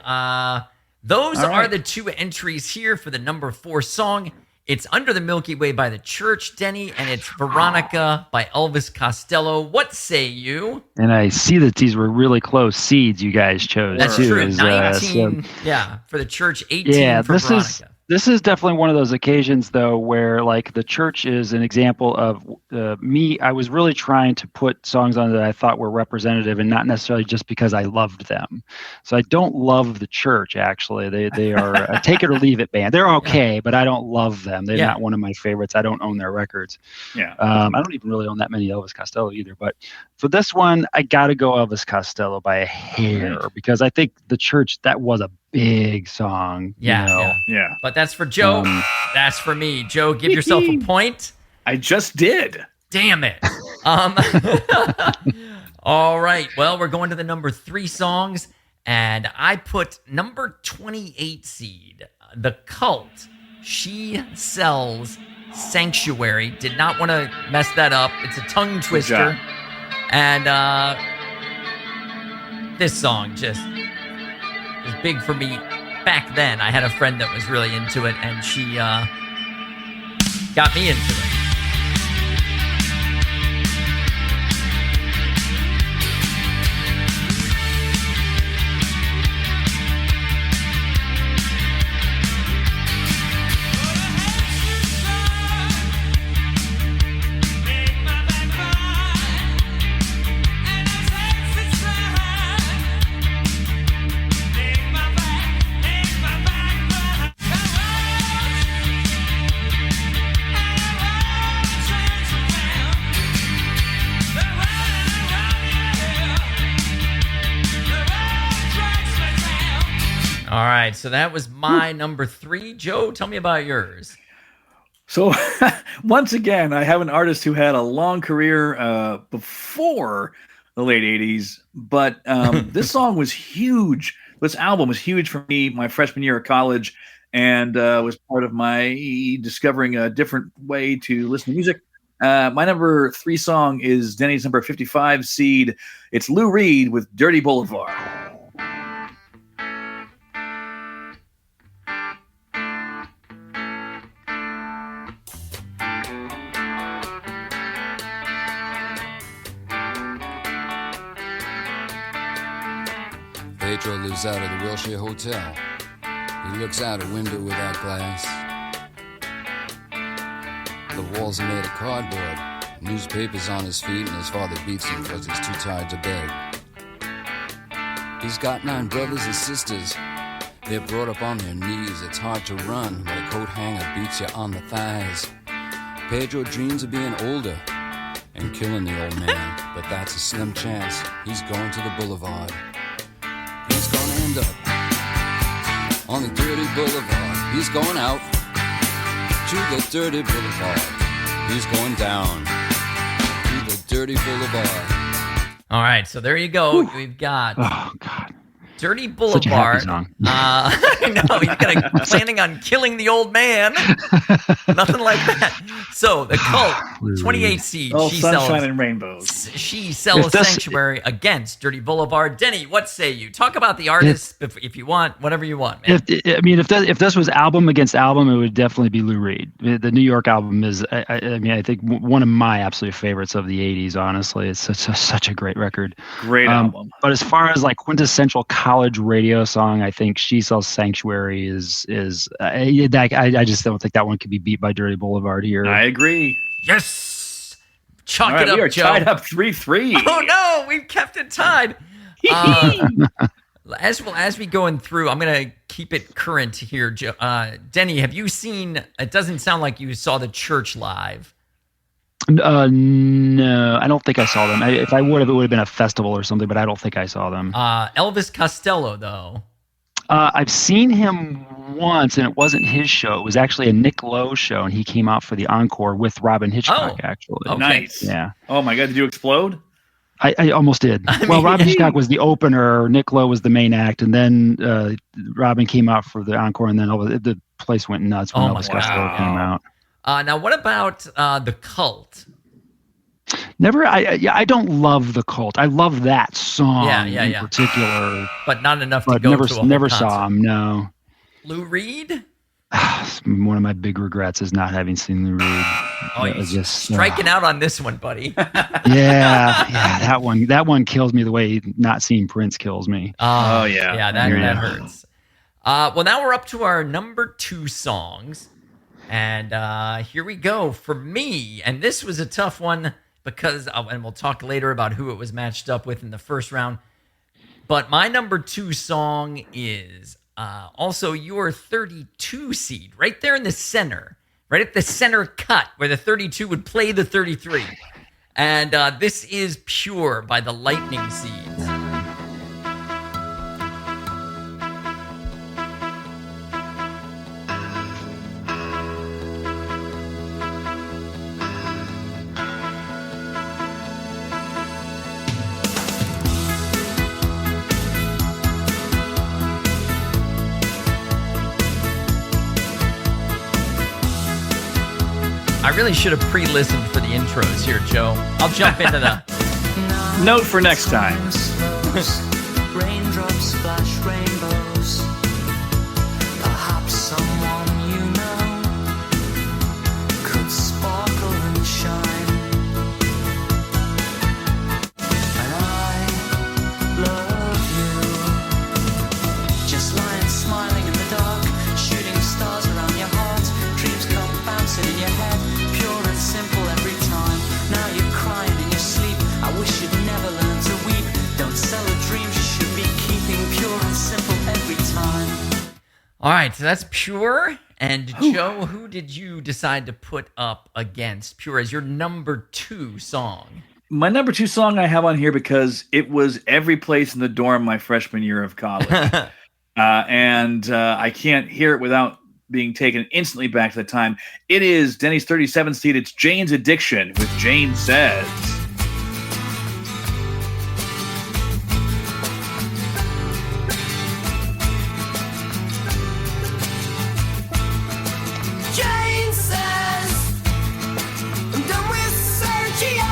those are the 2 entries here for the number 4 song. It's Under the Milky Way by The Church, Deni, and it's Veronica by Elvis Costello. What say you? And I see that these were really close seeds you guys chose. That's too. true. 19, for The Church, 18 for Veronica. This is definitely one of those occasions, though, where like the church is an example of me. I was really trying to put songs on that I thought were representative, and not necessarily just because I loved them. So I don't love the church. Actually, they are a take it or leave it band. They're okay, but I don't love them. They're not one of my favorites. I don't own their records. Yeah. I don't even really own that many Elvis Costello either. But for this one, I got to go Elvis Costello by a hair because I think the church, that was a big song. Yeah. But that's for Joe. That's for me. Joe, give yourself a point. I just did. Damn it. All right. Well, we're going to the number 3 songs, and I put number 28 seed, The Cult. She Sells Sanctuary. Did not want to mess that up. It's a tongue twister. And this song just was big for me back then. I had a friend that was really into it, and she got me into it. All right, so that was my number 3. Joe, tell me about yours. So once again, I have an artist who had a long career before the late 80s, but this song was huge. This album was huge for me my freshman year of college, and was part of my discovering a different way to listen to music. My number 3 song is Denny's number 55 seed. It's Lou Reed with Dirty Boulevard. Pedro lives out at the Wilshire Hotel. He looks out a window without glass. The walls are made of cardboard. Newspapers on his feet, and his father beats him because he's too tired to beg. He's got 9 brothers and sisters. They're brought up on their knees. It's hard to run when a coat hanger beats you on the thighs. Pedro dreams of being older and killing the old man, but that's a slim chance. He's going to the boulevard. He's gonna end up on the dirty boulevard. He's going out to the dirty boulevard. He's going down to the dirty boulevard. All right, so there you go. Whew. We've got Dirty Boulevard. Such a happy song. I know, you're planning on killing the old man. Nothing like that. So the Cult, 28 seed. Oh, She sunshine sells, and rainbows. She Sells Sanctuary against Dirty Boulevard. Denny, what say you? Talk about the artist if you want, whatever you want, man. If this was album against album, it would definitely be Lou Reed. The New York album is, I think, one of my absolute favorites of the 80s, honestly. It's such a great record. Great album. But as far as like quintessential college radio song, I think She Sells Sanctuary is I just don't think that one could be beat by Dirty Boulevard here. I agree. Yes! Chalk All right, it up, we are Joe. tied up 3-3. Oh no, we've kept it tied. As we going through, I'm gonna keep it current here, Joe. Denny, have you seen? It doesn't sound like you saw the Church live. No, I don't think I saw them. If I would have, it would have been a festival or something, but I don't think I saw them. Elvis Costello, though. I've seen him once, and it wasn't his show. It was actually a Nick Lowe show, and he came out for the encore with Robin Hitchcock, actually. Okay. Nice. Yeah. Oh, my God. Did you explode? I almost did. Well, Robin Hitchcock was the opener. Nick Lowe was the main act, and then Robin came out for the encore, and then the place went nuts when Elvis Costello came out. Now, what about the Cult? Never. I don't love the Cult. I love that song in particular, but not enough to go to a never concert. saw him. No. Lou Reed. One of my big regrets is not having seen Lou Reed. Oh, you're just striking out on this one, buddy. yeah, that one kills me the way not seeing Prince kills me. Oh yeah, that hurts. Well, now we're up to our number 2 songs. And here we go. For me, and this was a tough one because, and we'll talk later about who it was matched up with in the first round. But my number 2 song is also your 32 seed, right there in the center, right at the center cut where the 32 would play the 33. And this is Pure by the Lightning Seeds. I really should have pre-listened for the intros here, Joe. I'll jump into the note for next time. Raindrops splash rainbows. Perhaps someone you know could sparkle and shine. And I love you. Just lying smiling in the dark, shooting stars around your heart. Dreams come bouncing in your head. Simple every time. Now you're crying in your sleep. I wish you'd never learn to weep. Don't sell the dreams you should be keeping. Pure and simple every time. All right, so that's Pure. And Joe, who did you decide to put up against Pure as your number 2 song? My number 2 song I have on here because it was every place in the dorm my freshman year of college. and I can't hear it without being taken instantly back to the time. It is Deni's 37 seed. It's Jane's Addiction with Jane Says. Jane says, I'm done with Sergio.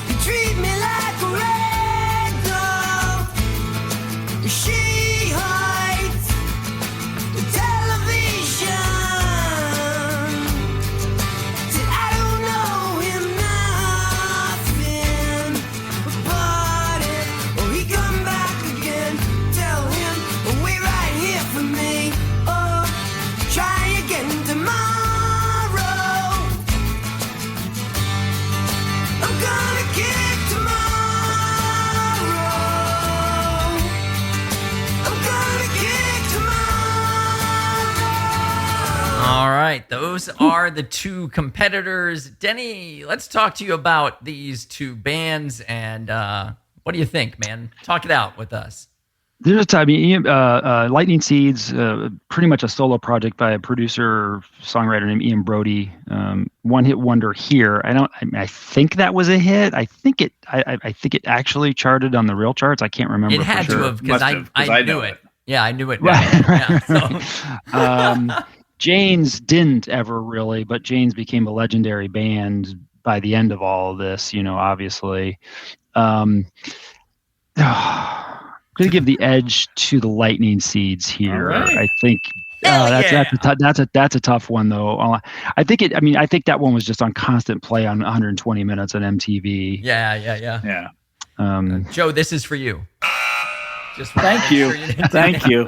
You treat me like a rag doll. She hides the television. Said I don't know him nothing about it. Oh, he come back again. Tell him wait right here for me. Oh, try again tomorrow. I'm gonna kick tomorrow. I'm gonna kick tomorrow. All right, those are the 2 competitors. Deni, let's talk to you about these 2 bands. And what do you think, man? Talk it out with us. There's a time, Lightning Seeds, pretty much a solo project by a producer, songwriter named Ian Brody. One-hit wonder here. I think that was a hit. I think it actually charted on the real charts. I can't remember. It had for sure. to have because I knew it. Yeah, I knew it. Right. Yeah, so. Jane's didn't ever really, but Jane's became a legendary band by the end of all of this. Obviously. Going to give the edge to the Lightning Seeds here. Right. I think that's a tough one though. I think that one was just on constant play on 120 minutes on MTV. Yeah. Yeah. Joe, this is for you. Thank you. Thank you.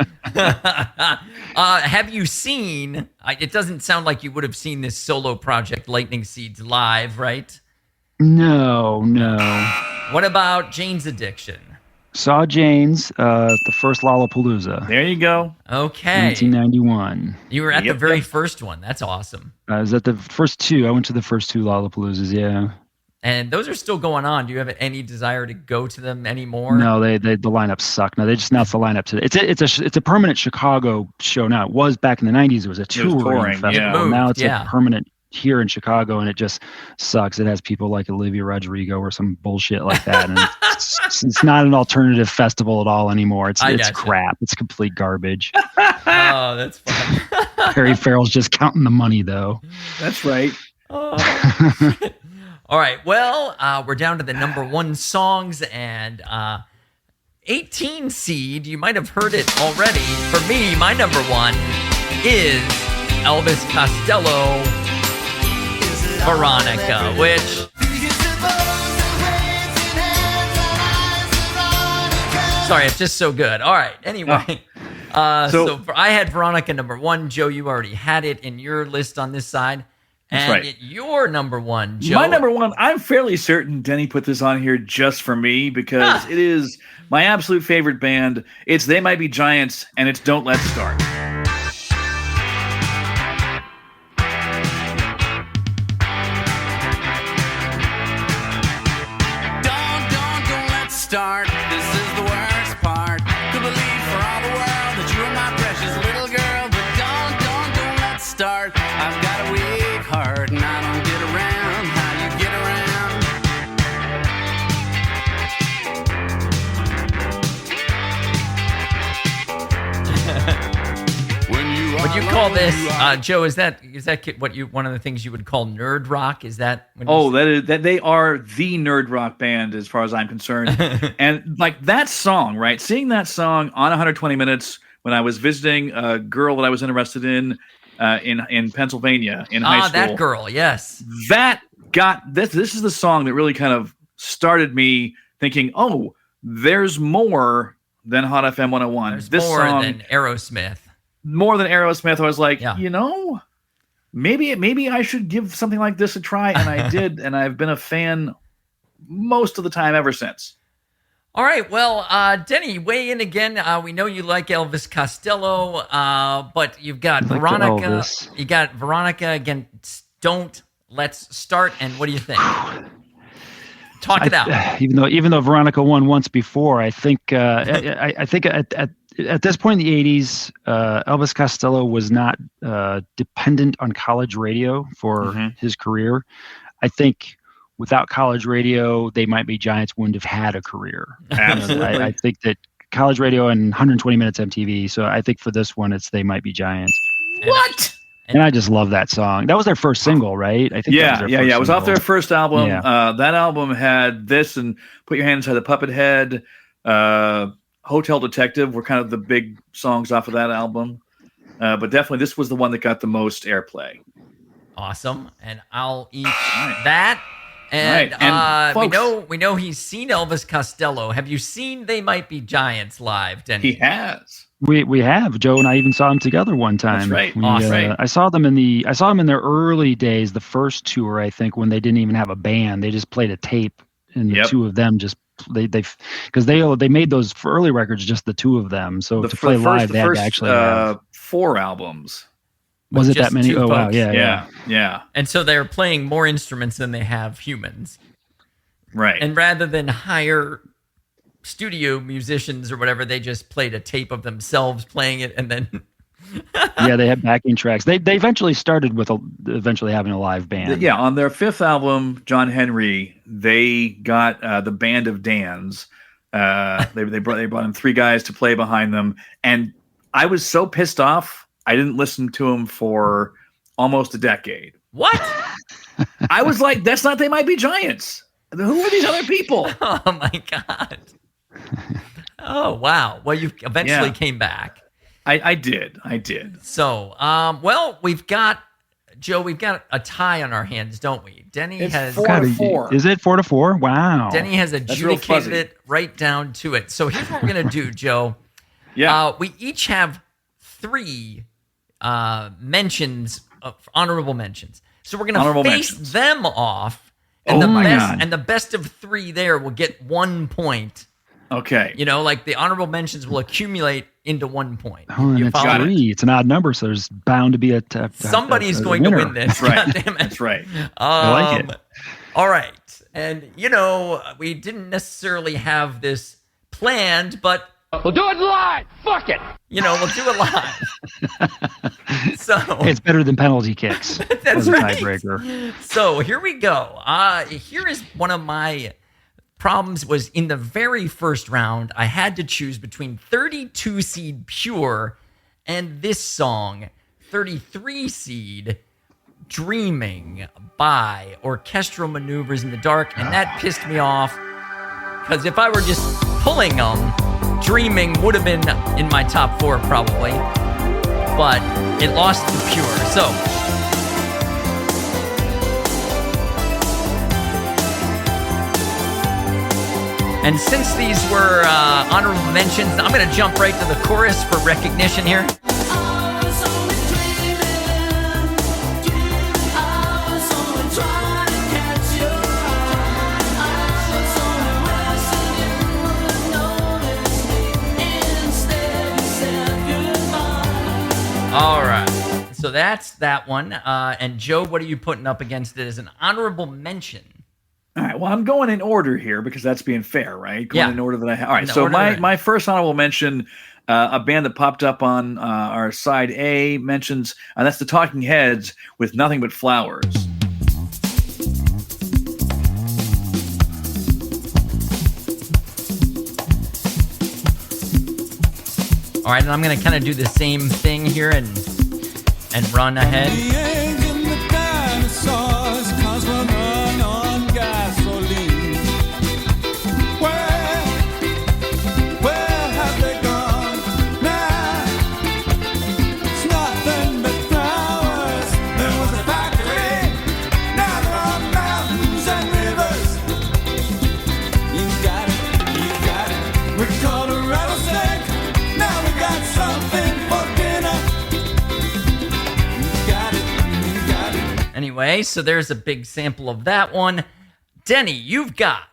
Have you seen? It doesn't sound like you would have seen this solo project, Lightning Seeds, live, right? No. What about Jane's Addiction? Saw Jane's, the first Lollapalooza. There you go. Okay. 1991. You were at the very first one. That's awesome. I was at the first 2. I went to the first 2 Lollapaloozas, yeah. And those are still going on. Do you have any desire to go to them anymore? No, the lineup suck. No, they just announced the lineup today. It's a permanent Chicago show now. It was back in the 90s. It was a touring festival. Yeah. Now it's a permanent here in Chicago, and it just sucks. It has people like Olivia Rodrigo or some bullshit like that, and it's not an alternative festival at all anymore. It's crap. It's complete garbage. Oh, that's fun. Perry Farrell's just counting the money, though. That's right. All right. Well, we're down to the number 1 songs, and 18 seed. You might have heard it already. For me, my number 1 is Elvis Costello, Veronica, which Sorry, it's just so good. All right. Anyway, so I had Veronica number 1. Joe, you already had it in your list on this side. And right. Your number 1, Joe. My number 1, I'm fairly certain Denny put this on here just for me because it is my absolute favorite band. It's They Might Be Giants, and it's Don't Let's Start. Don't let's start. This is the worst part. Could believe for all the world that you are my precious little girl. But don't let's start. I've got a weak heart and I don't get around how you get around. When you are Would you call this, alone, Joe? Is that what you one of the things you would call nerd rock? Is that? That they are the nerd rock band as far as I'm concerned. And like that song, right? Seeing that song on 120 Minutes when I was visiting a girl that I was interested in Pennsylvania in high school. That girl, yes. That got this. This is the song that really kind of started me thinking, oh, there's more than Hot FM 101. There's this more song, than Aerosmith. More than Aerosmith. I was like, Yeah. maybe I should give something like this a try, and I did, and I've been a fan most of the time ever since. All right, well, Denny, weigh in again. We know you like Elvis Costello, but you've got Veronica. Elvis. You got Veronica again. Don't let's start. And what do you think? Talk it out. Even though Veronica won once before, I think I think at this point in the 80s, Elvis Costello was not dependent on college radio for his career. I think without college radio, They Might Be Giants wouldn't have had a career. Absolutely. I think that college radio and 120 Minutes MTV. So I think for this one, it's They Might Be Giants. What? And I just love that song. That was their first single, right? I think. Yeah. It was off their first album. Yeah. That album had this and Put Your Hand Inside the Puppet Head. Hotel Detective were kind of the big songs off of that album. But definitely this was the one that got the most airplay. Awesome. And I'll eat that. Right. And folks, we know he's seen Elvis Costello. Have you seen They Might Be Giants live, Denny? he has. We have. Joe and I even saw them together one time. That's right. Awesome. I saw them in their early days, the first tour, I think, when they didn't even have a band. They just played a tape, and the two of them just because they made those early records just the two of them. So to play live, they had to actually have 4 albums. Was it just that many? two Oh wow, folks. Yeah. And so they're playing more instruments than they have humans. Right. And rather than hire studio musicians or whatever, they just played a tape of themselves playing it, and then they had backing tracks. They eventually started with eventually having a live band. Yeah, on their 5th album, John Henry, they got the Band of Dans. They brought in 3 guys to play behind them, and I was so pissed off. I didn't listen to them for almost a decade. what? I was like, that's not They Might Be Giants. Who are these other people? Oh my God. Oh wow. Well, you eventually came back. I did. So, well, we've got a tie on our hands, don't we? Denny It's has 4-4. Is it 4-4? Wow. Denny has real adjudicated fuzzy. it right down to it. So here's what we're gonna do, Joe. Yeah. We each have 3 mentions, honorable mentions. So we're gonna Honorable face mentions. them off, and Oh the my best God. and the best of 3 there will get 1 point. Okay. You know, like the honorable mentions will accumulate into 1 point. Oh, and You it's follow? 3. It's an odd number, so there's bound to be a Somebody's going winner. to win this. That's right. God damn it. That's right. I like it. All right. And, we didn't necessarily have this planned, but We'll do it live. Fuck it. we'll do it live. So It's better than penalty kicks. That's as a right. tiebreaker. So here we go. Here is one of my problems was in the very first round, I had to choose between 32 seed Pure and this song, 33 seed Dreaming by Orchestral Maneuvers in the Dark. And that pissed me off because if I were just pulling them, Dreaming would have been in my top 4 probably, but it lost to Pure. So And since these were honorable mentions, I'm going to jump right to the chorus for recognition here. All right. So that's that one. And Joe, what are you putting up against it as an honorable mention? All right. Well, I'm going in order here because that's being fair, right? Going in order that I have. All right. So my first honorable mention, a band that popped up on our side A mentions, and that's the Talking Heads with Nothing But Flowers. All right, and I'm going to kind of do the same thing here and run ahead. The eggs and the dinosaurs, 'cause we're running on gasoline. Where have they gone now? It's nothing but flowers. There was a factory, now there are mountains and rivers. You got it, we're called a rattlesnake. Now we got something for dinner. You got it. Anyway, so there's a big sample of that one. Denny, you've got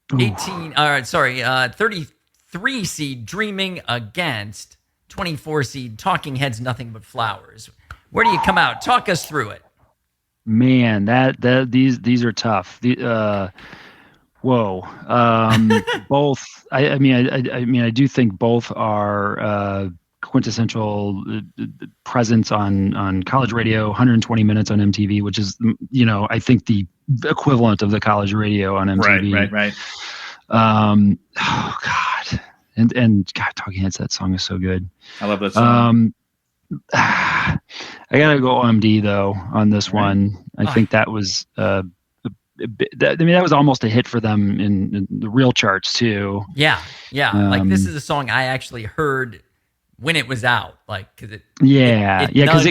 33 seed Dreaming against 24 seed Talking Heads Nothing But Flowers. Where do you come out? Talk us through it. Man, these are tough. Whoa. Both. I mean, I do think both are quintessential presence on college radio. 120 minutes on MTV, which is, I think the equivalent of the college radio on MTV. Right. Oh God. And God, Talking Heads, that song is so good. I love that song. I gotta go OMD though on this one. I think that was. That was almost a hit for them in the real charts too. Yeah. Like this is a song I actually heard when it was out. Like, cause it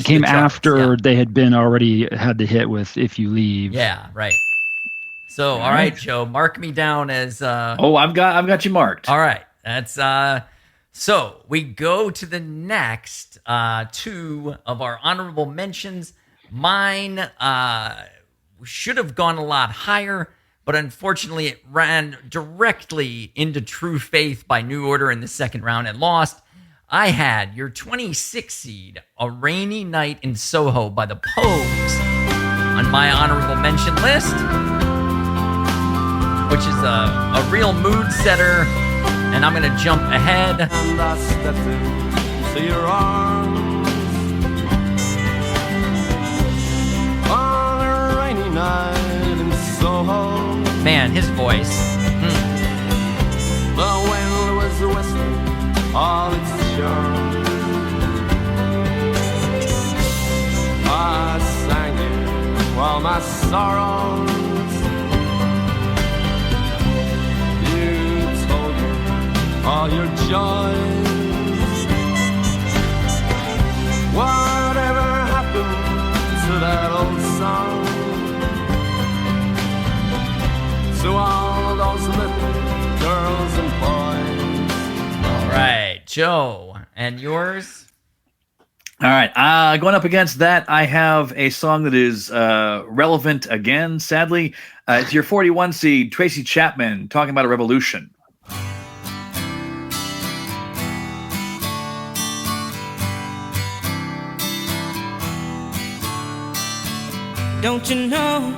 came after they had had the hit with "If You Leave." Yeah, right. So, all right, Joe, mark me down as. I've got you marked. All right, that's. So we go to the next two of our honorable mentions. Mine should have gone a lot higher, but unfortunately it ran directly into True Faith by New Order in the second round and lost. I had your 26 seed, A Rainy Night in Soho by the Pogues, on my honorable mention list, which is a real mood setter, and I'm going to jump ahead. And I stepped into your arms on a rainy night in Soho. Man, his voice. The wind was whistling all its charm. I sang it while my sorrows. You told me all your joys. Whatever happened to that old song? To all those little girls and boys. All right, Joe, and yours? All right, going up against that, I have a song that is relevant again, sadly. It's your 41 seed, Tracy Chapman, Talking About a Revolution. Don't you know,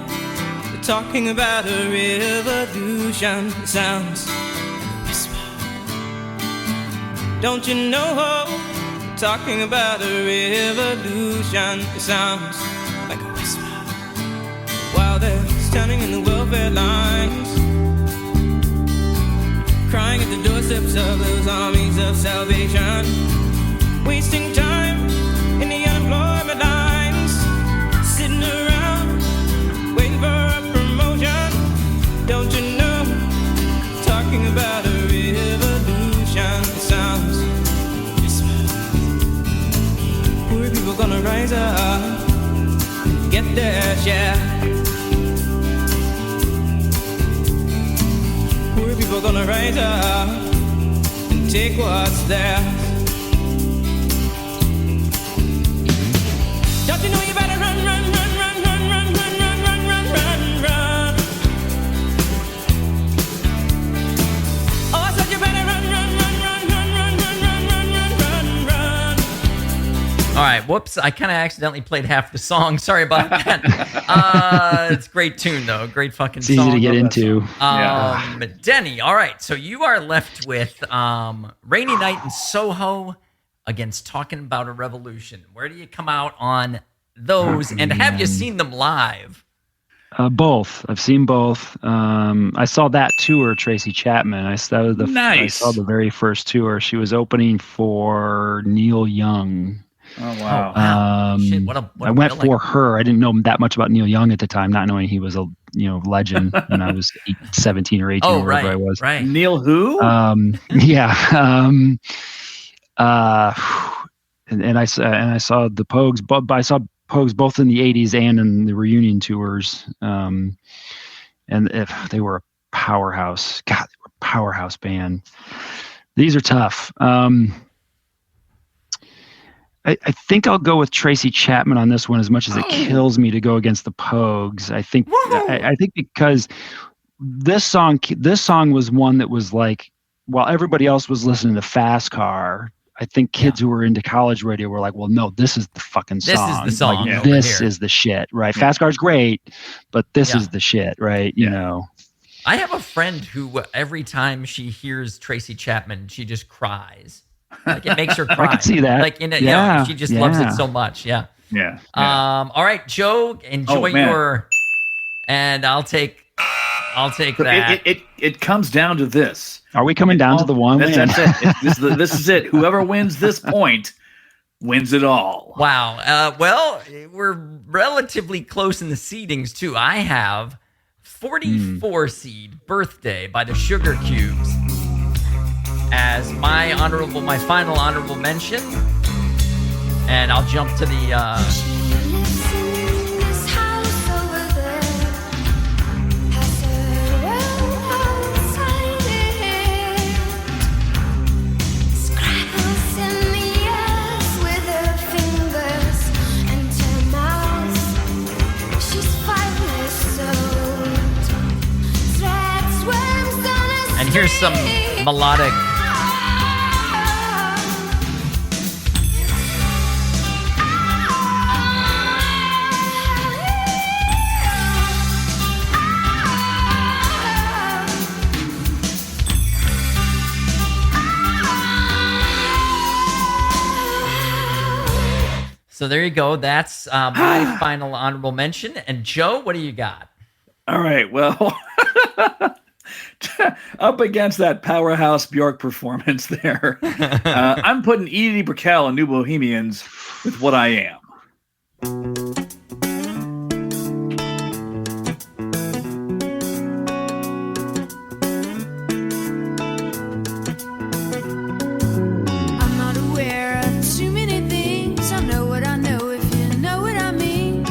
they're talking about a revolution. It sounds like a whisper. Don't you know, they're talking about a revolution. It sounds like a whisper. While they're standing in the welfare lines, crying at the doorsteps of those armies of salvation, wasting time in the unemployment lines, sitting around waiting for a promotion. Don't you know, talking about a revolution. It sounds whisper. Poor people gonna rise up and get their share. Poor people gonna rise up and take what's theirs. Don't you know you better run, run, run, run, run, run, run, run, run, run, run, run. Oh, I said you better run, run, run, run, run, run, run, run, run, run, run. All right, whoops! I kind of accidentally played half the song. Sorry about that. It's a great tune though, great fucking It's song. easy to get into. Denny, all right. So you are left with Rainy Night in Soho against Talking About a Revolution. Where do you come out on those? And have you seen them live? Both. I've seen both. I saw that tour, Tracy Chapman. I saw the very first tour. She was opening for Neil Young. Oh wow! Shit, what I went for her. I didn't know that much about Neil Young at the time, not knowing he was a legend when I was 17 or 18 or whatever I was. Right. Neil who? Yeah. And I saw the Pogues, but I saw Pogues both in the 80s and in the reunion tours. And if they were a powerhouse, God, they were a powerhouse band. These are tough. I think I'll go with Tracy Chapman on this one, as much as it kills me to go against the Pogues. I think because this song was one that was like, while everybody else was listening to Fast Car, I think kids who were into college radio were like, well, no, this is the fucking song. This is the song. Like, this is the shit, right? Fast Car's great, but this is the shit, right? You know. I have a friend who every time she hears Tracy Chapman, she just cries. Like it makes her cry. I can see that. Like she just loves it so much. Yeah. Yeah. All right, Joe, enjoy your, and I'll take that. It comes down to this. Are we coming down to the one? That's it. This is it. Whoever wins this point wins it all. Wow. Well, we're relatively close in the seedings too. I have 44 seed Birthday by the Sugar Cubes as my final honorable mention, and I'll jump to the and here's some melodic. So there you go. That's my final honorable mention. And Joe, what do you got? All right. Well, up against that powerhouse Bjork performance there, I'm putting Edie Brickell and New Bohemians with What I Am. I'm not aware of too many things. I know what I know, if you know what I mean.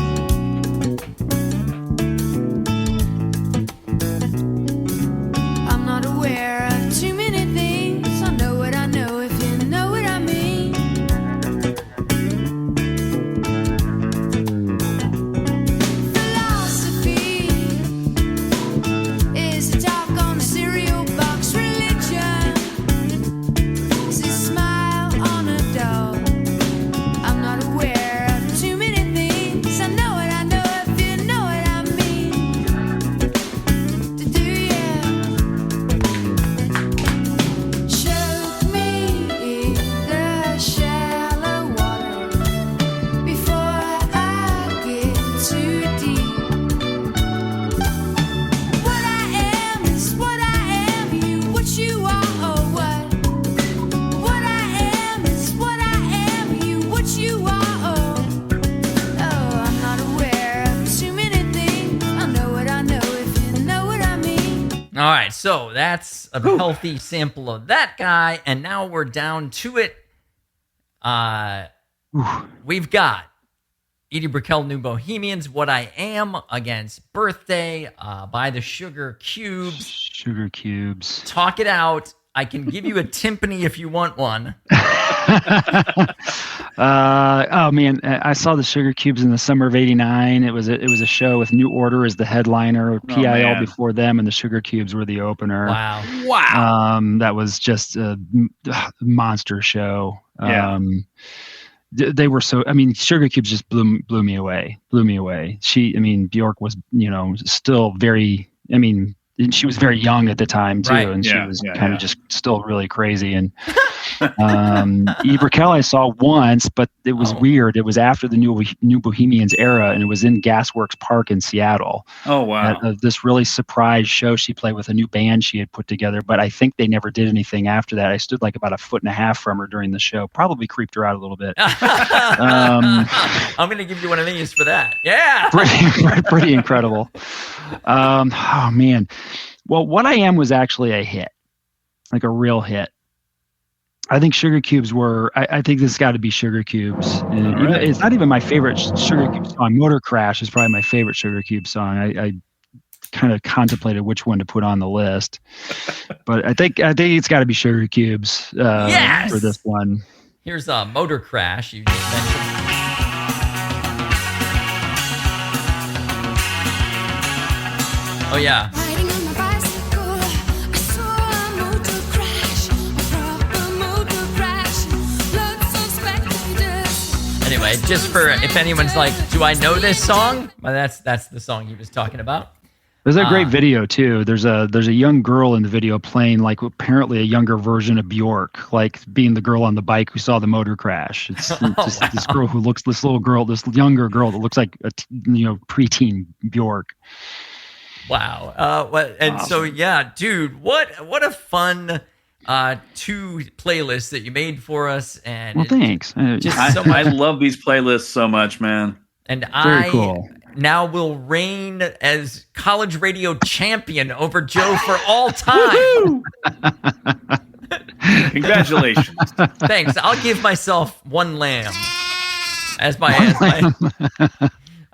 I'm not aware of too many things. I know what I know, if you know what I mean. Philosophy is a talk on the cereal box. Religion is a smile on a doll. I'm not aware of too many things. I know what I know, if you know what I mean. To do you choke me in the shallow water before I get too deep. What I am is what I am, you what you are or what? What I am is what I am, you what you are or I'm not aware of too many things. I know what I know, if you know what I mean. All right, so that's a healthy sample of that guy, and now we're down to it. We've got Edie Brickell, New Bohemians, What I Am against Birthday by the Sugar Cubes. Sugar Cubes. Talk it out. I can give you a timpani if you want one. Oh man, I saw the Sugar Cubes in the summer of '89. It was a show with New Order as the headliner, PIL before them, and the Sugar Cubes were the opener. Wow. That was just a monster show. Yeah. They were so. I mean, Sugar Cubes just blew me away. Bjork was, still very. I mean, she was very young at the time too, and she was kind of just still really crazy. And Edie Brickell I saw once, but it was weird. It was after the New Bohemians era, and it was in Gasworks Park in Seattle. Oh wow! At this really surprise show she played with a new band she had put together, but I think they never did anything after that. I stood like about 1.5 feet from her during the show. Probably creeped her out a little bit. I'm going to give you one of these for that. Yeah, pretty incredible. Oh man. Well, What I Am was actually a hit, like a real hit. I think Sugar Cubes were. I think this got to be Sugar Cubes. And it's not even my favorite Sugar Cubes song. Motor Crash is probably my favorite Sugar Cubes song. I kind of contemplated which one to put on the list, but I think it's got to be Sugar Cubes for this one. Here's Motor Crash. You just mentioned. Oh yeah. Anyway, just for if anyone's like, do I know this song? Well, that's the song he was talking about. There's a great video too. There's a young girl in the video playing like apparently a younger version of Bjork, like being the girl on the bike who saw the motor crash. It's this girl who looks this younger girl that looks like a preteen Bjork. Wow. Awesome. So yeah, dude, what a fun 2 playlists that you made for us, and thanks. I love these playlists so much, man. And Very cool. Now will reign as college radio champion over Joe for all time. Congratulations. Thanks. I'll give myself 1 lamb as my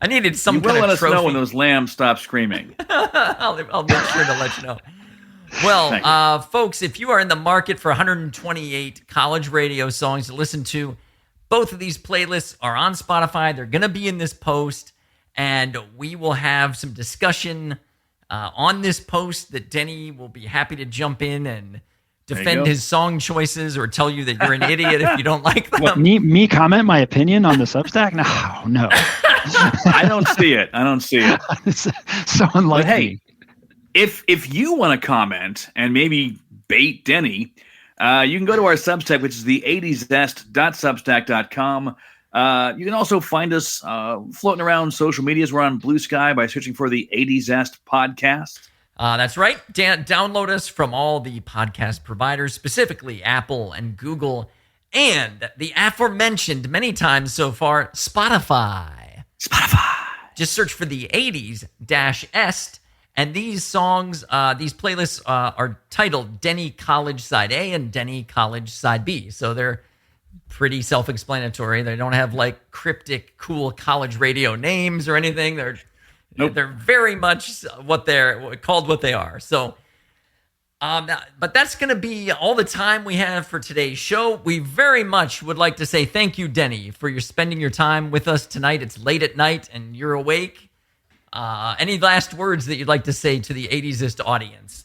I needed some kind of trophy. You will let us know when those lambs stop screaming. I'll make sure to let you know. Well, folks, if you are in the market for 128 college radio songs to listen to, both of these playlists are on Spotify. They're going to be in this post, and we will have some discussion on this post that Deni will be happy to jump in and defend his song choices or tell you that you're an idiot if you don't like them. What, me comment my opinion on the Substack? No. I don't see it. It's so unlikely. But hey, if you want to comment and maybe bait Deni, you can go to our Substack, which is the 80zest.substack.com. You can also find us floating around social medias. We're on Blue Sky by searching for the 80zest podcast. That's right. Download us from all the podcast providers, specifically Apple and Google, and the aforementioned many times so far, Spotify. Just search for the 80s-est, and these songs, these playlists are titled Deni College Side A and Deni College Side B. So they're pretty self-explanatory. They don't have like cryptic, cool college radio names or anything. They're very much what they're called, what they are. So, but that's going to be all the time we have for today's show. We very much would like to say thank you, Deni, for spending your time with us tonight. It's late at night and you're awake. Any last words that you'd like to say to the 80s-ist audience?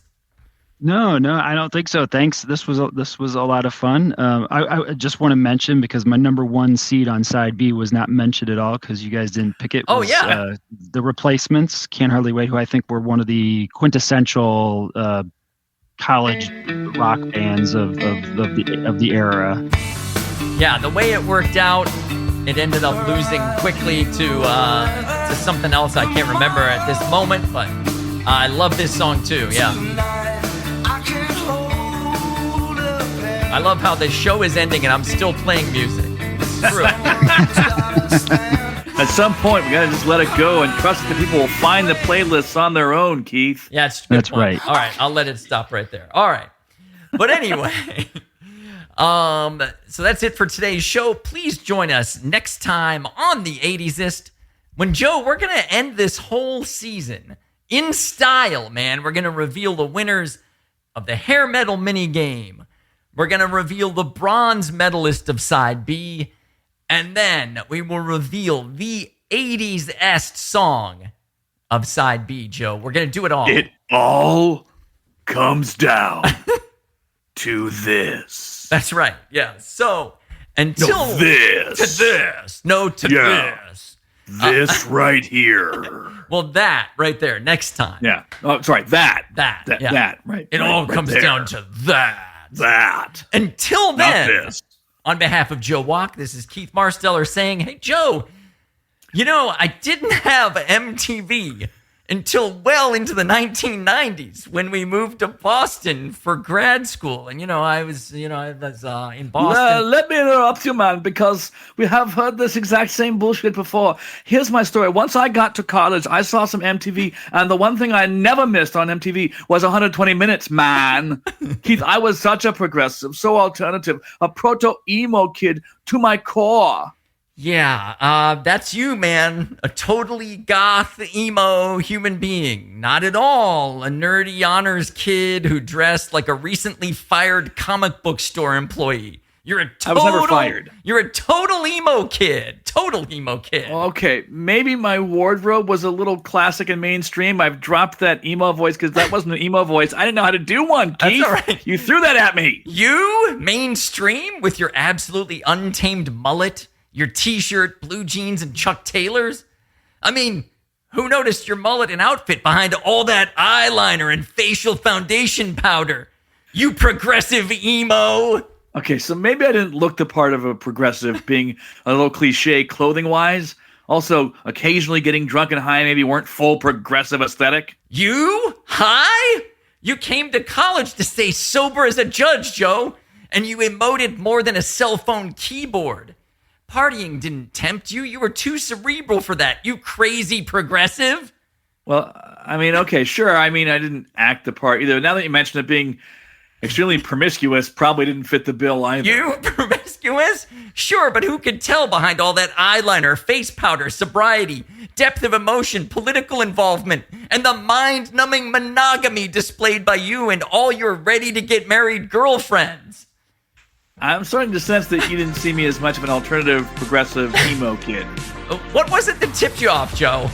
No, I don't think so. Thanks. This was a lot of fun. I just want to mention, because my number 1 seed on side B was not mentioned at all because you guys didn't pick it. The Replacements, Can't Hardly Wait, who I think were one of the quintessential college rock bands of the era. Yeah, the way it worked out, it ended up losing quickly to something else I can't remember at this moment, but I love this song too. Yeah. I love how the show is ending and I'm still playing music. It's true. At some point, we gotta just let it go and trust that people will find the playlists on their own, Keith. Yeah, that's right. All right, I'll let it stop right there. All right. But anyway, So that's it for today's show. Please join us next time on the 80sist when, Joe, we're going to end this whole season in style, man. We're going to reveal the winners of the hair metal mini game. We're going to reveal the bronze medalist of side B. And then we will reveal the 80s-est song of side B, Joe. We're going to do it all. It all comes down to this. That's right. Yeah. So until this. To this. No, to this. This right here. Well, that right there. Next time. Yeah. Oh, sorry. That. Yeah. That. Right. It all comes there. down to that. That. Until then, Not this. On behalf of Joe Walk, this is Keith Marsteller saying, hey, Joe, you know, I didn't have MTV until well into the 1990s when we moved to Boston for grad school. And, I was in Boston. Let me interrupt you, man, because we have heard this exact same bullshit before. Here's my story. Once I got to college, I saw some MTV, and the one thing I never missed on MTV was 120 Minutes, man. Keith, I was such a progressive, so alternative, a proto-emo kid to my core. Yeah, that's you, man. A totally goth, emo human being. Not at all a nerdy honors kid who dressed like a recently fired comic book store employee. I was never fired. You're a total emo kid. Total emo kid. Okay, maybe my wardrobe was a little classic and mainstream. I've dropped that emo voice because that wasn't an emo voice. I didn't know how to do one, Keith. That's all right. You threw that at me. You, mainstream, with your absolutely untamed mullet, your t-shirt, blue jeans, and Chuck Taylors? I mean, who noticed your mullet and outfit behind all that eyeliner and facial foundation powder? You progressive emo. Okay, so maybe I didn't look the part of a progressive, being a little cliche clothing-wise. Also, occasionally getting drunk and high maybe weren't full progressive aesthetic. You? High? You came to college to stay sober as a judge, Joe, and you emoted more than a cell phone keyboard. Partying didn't tempt you. You were too cerebral for that, you crazy progressive. Well, I mean, okay, sure. I mean, I didn't act the part either. Now that you mention it, being extremely promiscuous probably didn't fit the bill either. You promiscuous? Sure, but who could tell behind all that eyeliner, face powder, sobriety, depth of emotion, political involvement, and the mind-numbing monogamy displayed by you and all your ready-to-get-married girlfriends? I'm starting to sense that you didn't see me as much of an alternative, progressive, emo kid. What was it that tipped you off, Joe?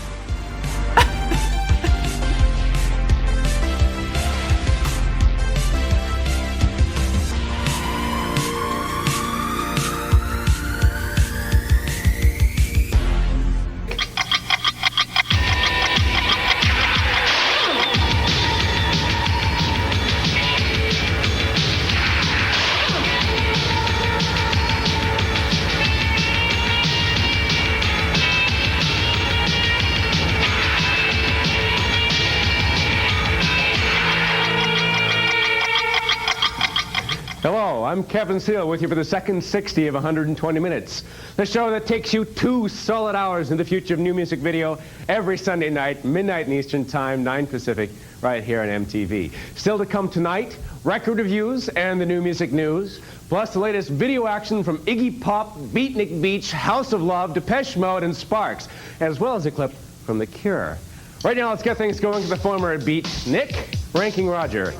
Hello, I'm Kevin Seal with you for the second 60 of 120 Minutes, the show that takes you 2 solid hours in the future of new music video every Sunday night, midnight in Eastern Time, 9 Pacific, right here on MTV. Still to come tonight, record reviews and the new music news, plus the latest video action from Iggy Pop, Beatnik Beach, House of Love, Depeche Mode, and Sparks, as well as a clip from The Cure. Right now, let's get things going to the former Beat, Nick, Ranking Roger.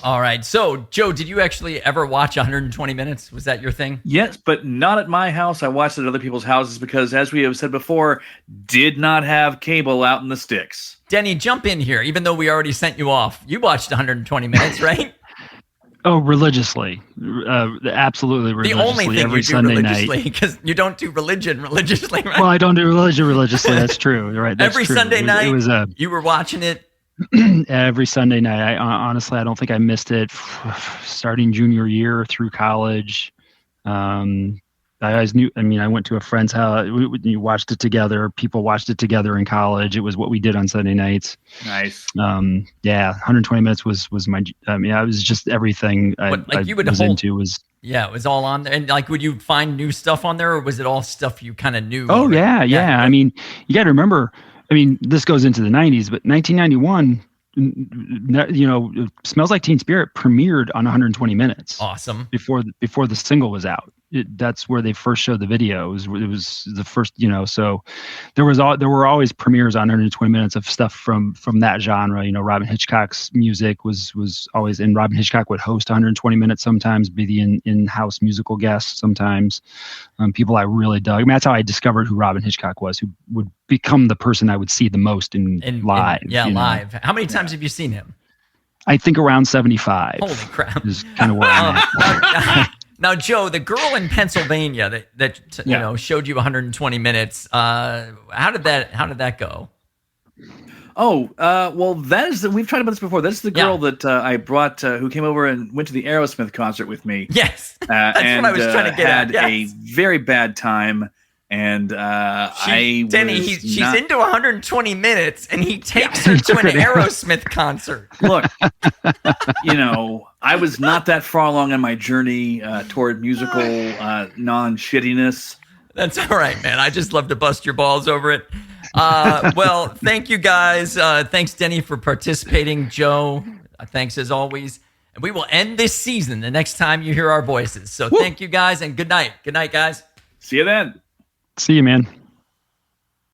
All right. So, Joe, did you actually ever watch 120 Minutes? Was that your thing? Yes, but not at my house. I watched it at other people's houses because, as we have said before, did not have cable out in the sticks. Denny, jump in here, even though we already sent you off. You watched 120 Minutes, right? Oh, religiously. Absolutely religiously. The only thing every you do Sunday religiously, night. because you don't do religion religiously, right? Well, I don't do religion religiously. That's true. You're right. That's every true. Sunday night, it was you were watching it. Every Sunday night. I honestly, I don't think I missed it starting junior year through college. I always knew. I mean, I went to a friend's house. We watched it together. People watched it together in college. It was what we did on Sunday nights. Nice. Yeah, 120 Minutes was my. I mean, I was just everything I was into was. Yeah, it was all on there. And like, would you find new stuff on there, or was it all stuff you kind of knew? Oh yeah. I mean, you got to remember. I mean, this goes into the 90s, but 1991, Smells Like Teen Spirit premiered on 120 Minutes. Awesome. Before the single was out. That's where they first showed the video. It was the first, so there were always premieres on 120 Minutes of stuff from that genre. Robin Hitchcock's music was always, and Robin Hitchcock would host 120 Minutes sometimes, be the in-house musical guest sometimes. People I really dug. I mean, that's how I discovered who Robin Hitchcock was, who would become the person I would see the most in live. Live. How many times have you seen him? I think around 75. Holy crap. Is kind of where I'm at. Now, Joe, the girl in Pennsylvania that showed you 120 minutes. How did that go? Oh, well, we've talked about this before. That's the girl that I brought, who came over and went to the Aerosmith concert with me. Yes, that's and, what I was trying to get at. Yes. A very bad time, and she's into 120 minutes, and he takes her to an Aerosmith concert. Look, I was not that far along on my journey toward musical non-shittiness. That's all right, man. I just love to bust your balls over it. Well, thank you guys. Thanks, Deni, for participating. Joe, thanks as always. And we will end this season the next time you hear our voices. So thank you guys, and good night. Good night, guys. See you then. See you, man.